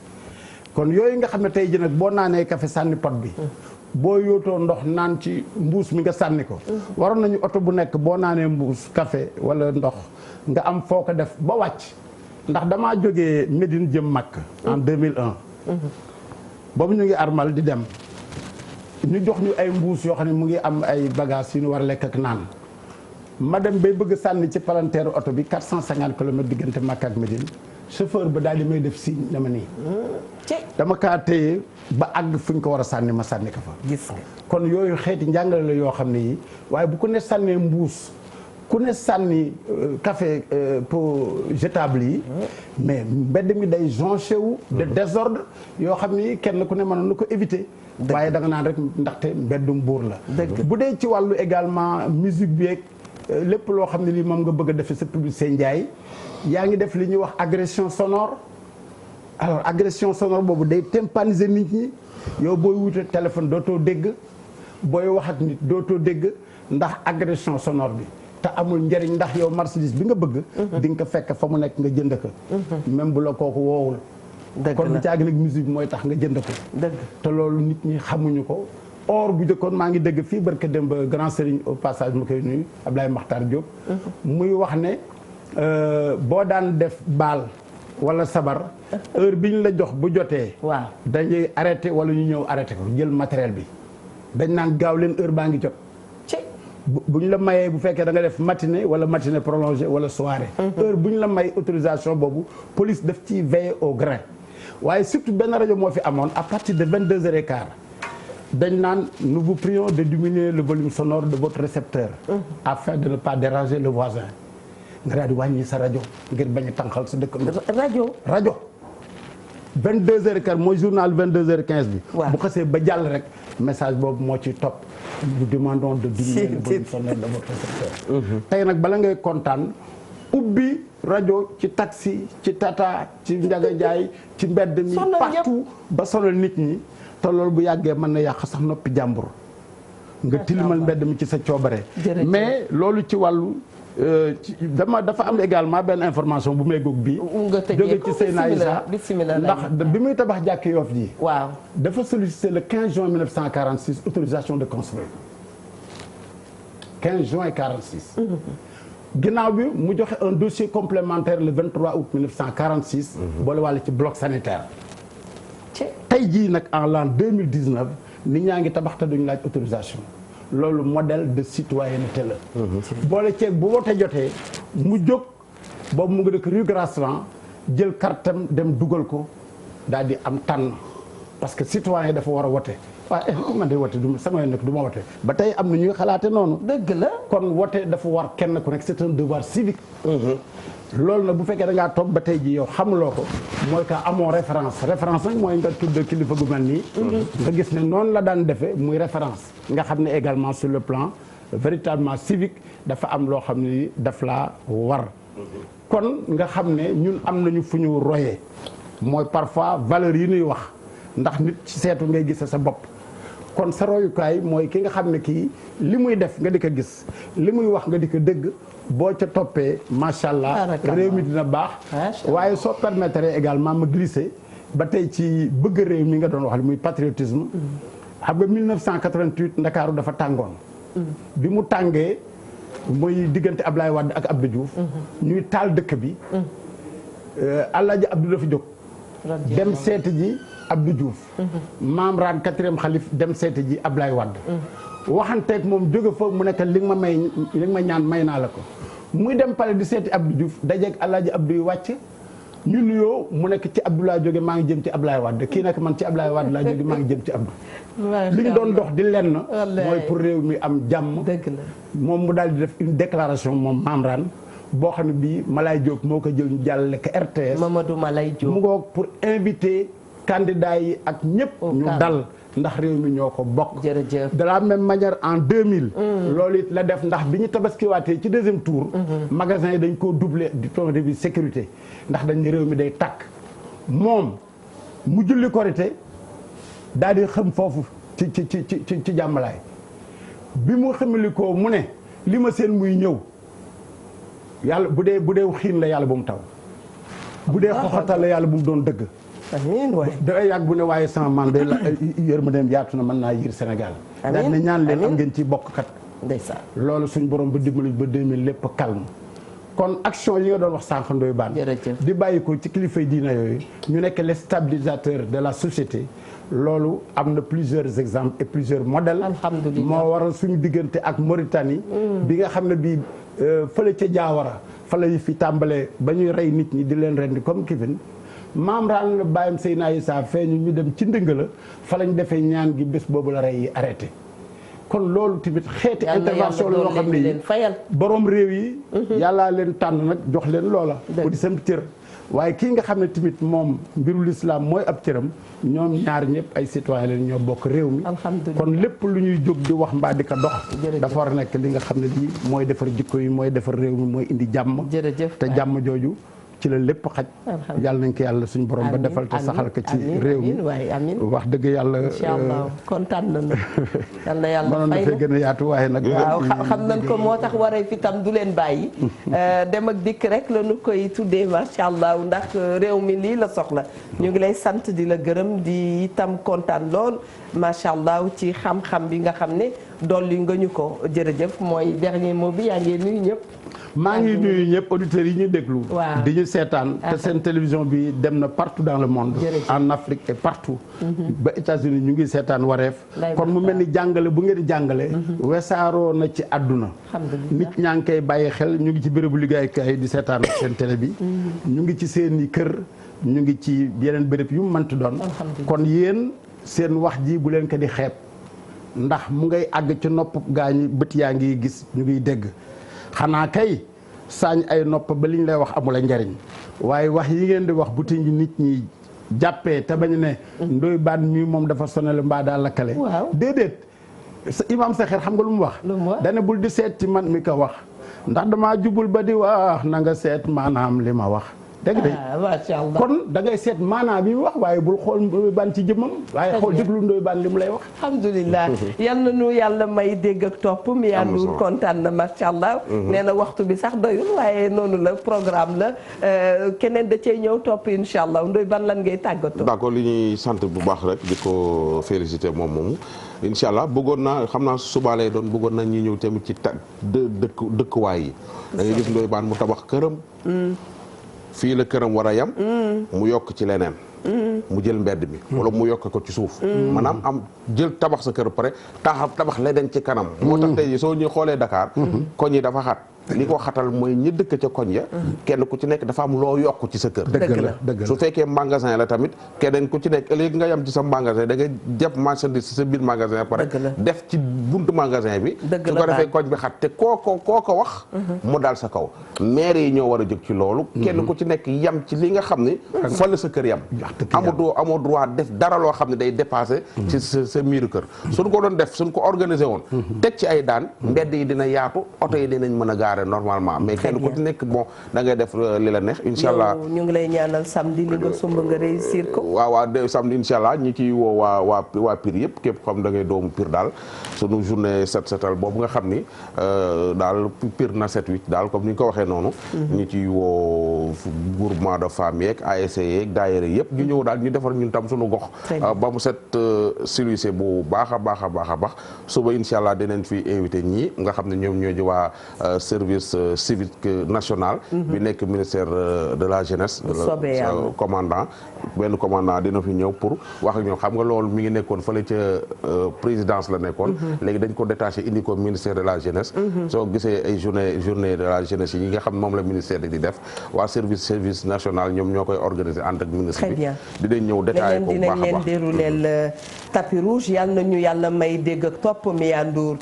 Speaker 3: kon yooyu nga xam ne tey jii nag boo naanee café sànni pot bi. boo yootoo ndox naan ci mbuus mi nga sànni ko. waroon nañu oto bu nekk boo naanee mbuus café wala ndox nga am foo ko def ba wàcc. ndax damaa jógee Médine jëm Makka en 2001. boobu ñu ngi armal di dem. ñu jox ñu ay mbuus yoo xam ne mu ngi am ay bagages yu ñu war a lekk ak naan. ma dem bay bëgg sànni ci palanteeru oto bi 450 kilomètres diggante Makka ak Médine. chauffeur ba daal di may def signe dama nii. dama kaa téye ba àgg fu ñu ko war a sànni ma sànni ko fa.
Speaker 1: gis nga
Speaker 3: kon yooyu xeeti njàngale la yoo xam ne yi waaye bu ko ne sànnee mbuus. ku ne sànni café pour jetable yi mais mbedd mi day jonché wu de désordre yoo xam ni kenn ku ne mënoon na ko éviter waaye da nga naan rek ndaxte mbeddum buur la bu dee ci wàllu également musique bi ak lépp loo xam ne lii moom nga bëgg a defee sa publicité njaay yaa ngi def li ñuy wax agression sonore alors agression sonore boobu day tympaniser nit ñi yow booy wute téléphone dootoo dégg booy wax ak nit dootoo dégg ndax agression sonore bi te amul njëriñ ndax yow marchandise bi nga bëgg di nga ko fekk fa mu nekk nga jënd ko même bu la kooku woowul kon bu caagi nag musique mooy tax nga jënd ko te loolu nit ñi xamuñu ko or bu jëkkoon maa ngi dégg fii barke dem ba grand serigne au passage ma koy nuyu Ablaye Makhtar Diop muy wax ne boo daan def baal wala sabar heure bi ñu la jox bu jotee
Speaker 1: waaw
Speaker 3: dañuy arrêté wala ñu ñëw arrêté ko jël matériel bi dañ naan gaaw leen heure baa ngi jot bu ñu la mayee bu fekkee da nga def matinée wala matinée prolongée wala soirée. heure bu ñu la may autorisation boobu police daf ciy veiller au grain. waaye surtout benn rajo moo fi amoon à partir de 22h15 dañ naan nous vous prions de diminuer le volume sonore de votre récepteur. afin de ne pas déranger le voisin. nga daal di wàññi sa rajo ngir bañ a tànqal sa dëkk. rajo. 22h15 mooy journal 22h15 bi. bu xasee ba jàll rek message boobu moo ci topp. nous demandons de diminuer le volume sonore de votre récepteur. tey nag bala ngay kontaan ubbi rajo ci taxi ci tata ci Njaga Njaay ci mbedd mi partout ba sonal nit ñi te loolu bu yàggee mën na yàq sax noppi jàmbur. nga tilimal mbedd mi ci sa coobare. mais loolu ci wàllu. dafa am également benn information bu may góog bii jóge ci Seyna Issa ndax bi muy tabax jàkk Yoff ji
Speaker 1: waaw
Speaker 3: dafa sollicité le 15 juin 1946 autorisation de construire 15 juin 46 ginnaaw bi mu joxe un dossier complémentaire le 23 août 1946 boole wàlle ci bloc sanitaire tey jii nag en l'an 2019 nit ñaa ngi tabax te duñu laaj autorisation loolu modèle de citoyenneté la. boole ceeb bu wote jotee mu jóg boobu mu ngi dëkk rue Grasland jël kartam dem dugal ko daal di am tànn parce que citoyen dafa war a wote waaye man de wote du sama yoon nag du ma wote ba tey am na ñuy xalaate noonu. dëgg la kon wote dafa war kenn ku nekk c'est un devoir civique. loolu nag bu fekkee da ngaa toog ba tey ji yow xamuloo ko mooy que amoo référence nag mooy nga tudd kilifa gu mel nii. nga gis ne noonu la daan defee muy référence. nga xam ne également sur le plan véritablement civique dafa am loo xam ne daf laa war. kon nga xam ne ñun am nañu fu ñu royee mooy parfois valeurs yi ñuy wax ndax nit ci seetu ngay gis sa bopp. kon sa royukaay mooy ki nga xam ne kii li muy def nga di ko gis li muy wax nga di ko dëgg boo ca toppee macha allah réew mi dina baax. waaye soo permettre également ma glisser ba tey ci bëgg réew mi nga doon wax muy patriotisme. xam nga 1988 Ndakaaru dafa tàngoon. bi mu tàngee muy diggante Ablaye Wade ak Abdou Diouf. ñuy taal dëkk bi. Alaaji Abdou dafa jóg. dem seeti ji Abdou Diouf. maam raan 4e xalif dem seeti ji Ablaye Wade. waxanteeg moom jóge fa mu nekk li nga ma ñaan may naa la ko. muy dem pale di seeti Abdou Diouf dajeeg Alaaji Abdou yi wàcc. ñu nuyoo mu nekk ci Abdoulaye jóge maa ngi jëm ci Ablaye Wade kii nag man ci Ablaye Wade laa jóge maa ngi jëm ci Abdou. li ñu doon dox di lenn. mooy pour réew mi am jàmm.
Speaker 1: dëgg la
Speaker 3: moom mu daal di def une déclaration moom Mamran boo xam ne bii Malaye Diop moo ko jël ñu jàllale ko RTS.
Speaker 1: Mamadou Malaye Diop
Speaker 3: mu ngoog pour inviter candidats yi ak ñëpp. ñu dal ndax réew mi ñoo ko bokk.
Speaker 1: jërëjëf
Speaker 3: de la même manière en 2000. loolu it la def ndax bi ñu tabaskiwaatee ci 2e tour. magasin yi dañ koo doublé du point de vue sécurité ndax dañ ne réew mi day tàkk. moom mu julli korité daal di xam foofu ci jàmmalaay bi mu xamali ko mu ne li ma seen muy ñëw yàlla bu dee xiin la yàlla bu mu taw. bu dee xoxatal la yàlla bu mu doon dëgg.
Speaker 1: amiin waay
Speaker 3: dafay yàgg bu ne waaye sama man day la yërmandeem yaatu na mën naa yiir Sénégal. daal ne ñaan leen am ngeen ci bokk kat.
Speaker 1: ndeysaan
Speaker 3: loolu suñ borom ba dimbali ba 2000 lépp calme. kon action yi nga doon wax sànq Ndoye Bane di bàyyi ko ci kilifay diina yooyu ñu nekk les stabilisateurs de la société loolu am na plusieurs exemples et plusieurs modèles.
Speaker 1: alhamdulilah
Speaker 3: moo waral suñu diggante ak Mauritanie. bi nga xam ne bii fële ca Diawara fa la fi tàmbalee ba ñuy rey nit ñi di leen rendi comme kifin maam raan la bàyyam Seyna Issa feeñu ñu dem ci ndëngala fa lañ defee ñaan gi bés boobu la rey yi arrêté. kon loolu tamit xeeti intervention la loo xam ne yi borom réew yi yàllaa leen tànn nag jox leen loola bu di seen cër waaye kii nga xam ne tamit moom mbirul islam mooy ab cëram ñoom ñaar ñëpp ay citoyen leen ñoo bokk réew mi kon lépp lu ñuy jóg di wax mbaa di ko dox dafa war a nekk li nga xam ne lii mooy defar jikko yi mooy defar réew mi mooy indi jàmm te jàmm jooju ci la lépp xaj yàlla nañ ko yàlla suñu borom ba defal te saxal ko ci réew mi wax dëgg yàlla
Speaker 1: inshallah kontaan nañu yal na yàlla
Speaker 3: mënoon na fee gën a yaatu waaye nag
Speaker 1: waaw xam nañ ko moo tax waree fi tam du leen bàyyi dem ak dikk rek la ñu koy tuddee macha allah ndax réew mi lii la soxla ñu ngi lay sant di la gërëm di itam kontaan lool macha allah ci xam-xam bi nga xam ne dolli nga ñu ko jërëjëf mooy dernier mot bi yaa ngi nuyu ñëpp
Speaker 3: maa ngi nuyu ñëpp auditeurs yi ñu déglu di ñu seetaan te seen télévision bi dem na partout dans le monde en Afrique et partout ba États-Unis ñu ngi seetaan wareef kon mu mel ni jàngale bu ngeen di jàngale wesaaroo na ci àdduna nit ñaa ngi koy bàyyi xel ñu ngi ci bérébu liggéeyukaay yi di seetaan seen télé bi ñu ngi ci seen i kër ñu ngi ci yeneen béréb yu mu mënti doon kon yéen seen wax ji bu leen ko di xeeb ndax mu ngay àgg ci nopp gaa ñi bët yaa ngi gis ñu ngiy dégg xanaa kay saañ ay nopp ba li ñu lay wax amul njariñ waaye wax yi ngeen di wax bu ti nit ñi jàppee te bañ ne Ndoye Bane mi moom dafa sonal mbaa daal lakkale déedéet imam Saxir xam nga lu mu wax dane bul di seet ci man mi ko wax ndax dama jubul ba di wax na nga seet maanaam li ma wax dégg nga
Speaker 1: macha allah
Speaker 3: kon da ngay seet maanaam bi mu wax waaye bul xool Ndoye Bane ci jëmmam waaye xool déglu Ndoye Bane li mu lay wax
Speaker 1: alhamdulilah yal na nu yàlla may dégg ak topp mi yandu kontaan na macha allah nee na waxtu bi sax doyul waaye noonu la programme la keneen da cee ñëw topp incha allah Ndoye Bane lan ngay tàggatoo
Speaker 2: d'accord li ñuy sant bu baax rek di ko féliciter moom moomu incha allah bëggoon naa xam naa suba lay doon bëggoon na ñi ñëw tamit ci dëkkuwaay yi da ngay gis Ndoye Bane mu tabax këram fii la këram war a yam mu yokk ci leneen mu jël mbedd mi wala mu yokk ko ci suuf maanaam am jël tabax sa kër pare tabax leneen ci kanam moo tax tey soo ñu xoolee Dakar koñ yi dafa xat li ko xatal mooy ñi dëkk ca koñ ya kenn ku ci nekk dafa am loo yokk ci sa kër
Speaker 3: dëgg la
Speaker 2: su fekkee magasin la tamit keneen ku ci nekk léegi nga yam ci sa magasin da ngay jëpp marchandise ci sa biir magasin pare def ci buntu magasin bi su ko defee koñ bi xat te koo ko wax mu dal sa kaw maire yi ñoo war a jóg ci loolu kenn ku ci nekk yam ci li nga xam ne fa la sa kër yam amoo droit def dara loo xam ne day dépassé ci sa miiru kër suñ ko doon def suñ ko organisé woon teg ci ay daan mbedd yi dina yaatu oto yi dinañ mën a gaar démarrer normalement mais kenn ku ci nekk bon da ngay def li la neex incha allah
Speaker 1: ñu ngi lay ñaanal samedi li nga sumb nga réussir ko
Speaker 2: waaw samedi incha allah ñi ciy woo waa Pire yëpp képp xam da ngay doomu Pire daal sunu journée set setal boobu nga xam ni daal Pire na 7-8 daal comme ni nga ko waxee noonu ñi ciy woo groupement de femmes yeeg ASC yeeg daayira yëpp ñu ñëw daal ñu defar ñun tam sunu gox ba mu set siluissé bu baax a baax a baax a baax suba incha allah dinañ fi invité ñii nga xam ne ñoom ñoo ji waa service civique national bi nekk ministère de la jeunesse commandant benn commandant dina fi ñëw pour wax ak ñoom xam nga loolu mi ngi nekkoon fële ca présidence la nekkoon léegi dañ ko détaché indi ko ministère de la jeunesse soo gisee ay journée de la jeunesse yi nga xam moom la ministère di def waa service national ñoom ñoo koy organiser ànd ak ministre bi dinañ ñëw détaillé ko bu baax a baax
Speaker 1: dinañ leen dérouleel tapis rouge yal na ñu yàlla may dégg ak topp Mia Ndour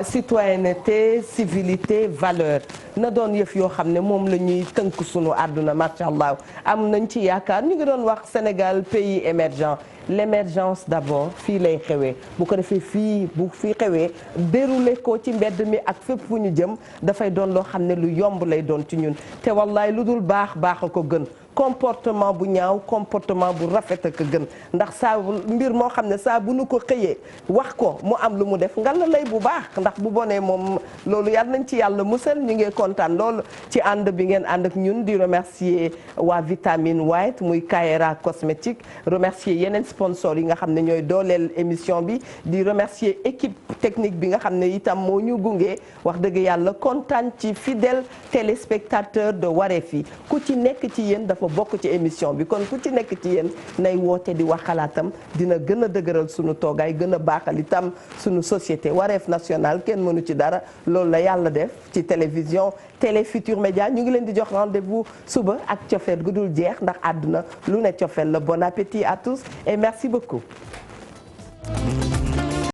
Speaker 1: citoyenneté civilité valeur na doon yëf yoo xam ne moom la ñuy tënk sunu àdduna macha allah am nañ ci yaakaar ñu ngi doon wax Sénégal pays émergent l'émergence d'abord fii lay xewee bu ko defee fii bu fii xewee déroulé ko ci mbedd mi ak fépp fu ñu jëm dafay doon loo xam ne lu yomb lay doon ci ñun te wallaay lu dul baax a ko gën comportement bu ñaaw comportement bu rafet ak gën ndax saa mbir moo xam ne saa bu nu ko xëyee wax ko mu am lu mu def nga la lay bu baax ndax bu bonee moom loolu yàlla nañ ci yàlla musal ñu ngi kontaan loolu ci ànd bi ngeen ànd ak ñun di remercier waa Vitamine White muy Kaera cosmétique remercier yeneen sponsors yi nga xam ne ñooy dooleel émission bi di remercier équipe technique bi nga xam ne itam moo ñu gunge wax dëgg yàlla kontaan ci fidèle téléspectateur de Wareef yi ku ci nekk ci yéen dafa bokk ci émission bi kon ku ci nekk ci yéen nay woote di wax xalaatam dina gën a dëgëral sunu toogaay gën a baaxal itam sunu société Wareef national kenn mënu ci dara loolu la yàlla def ci télévision Télé Futurs Médias ñu ngi leen di jox rendez-vous suba ak cofeel gu dul jeex ndax àdduna lu ne cofeel la bon appétit à tous et merci beaucoup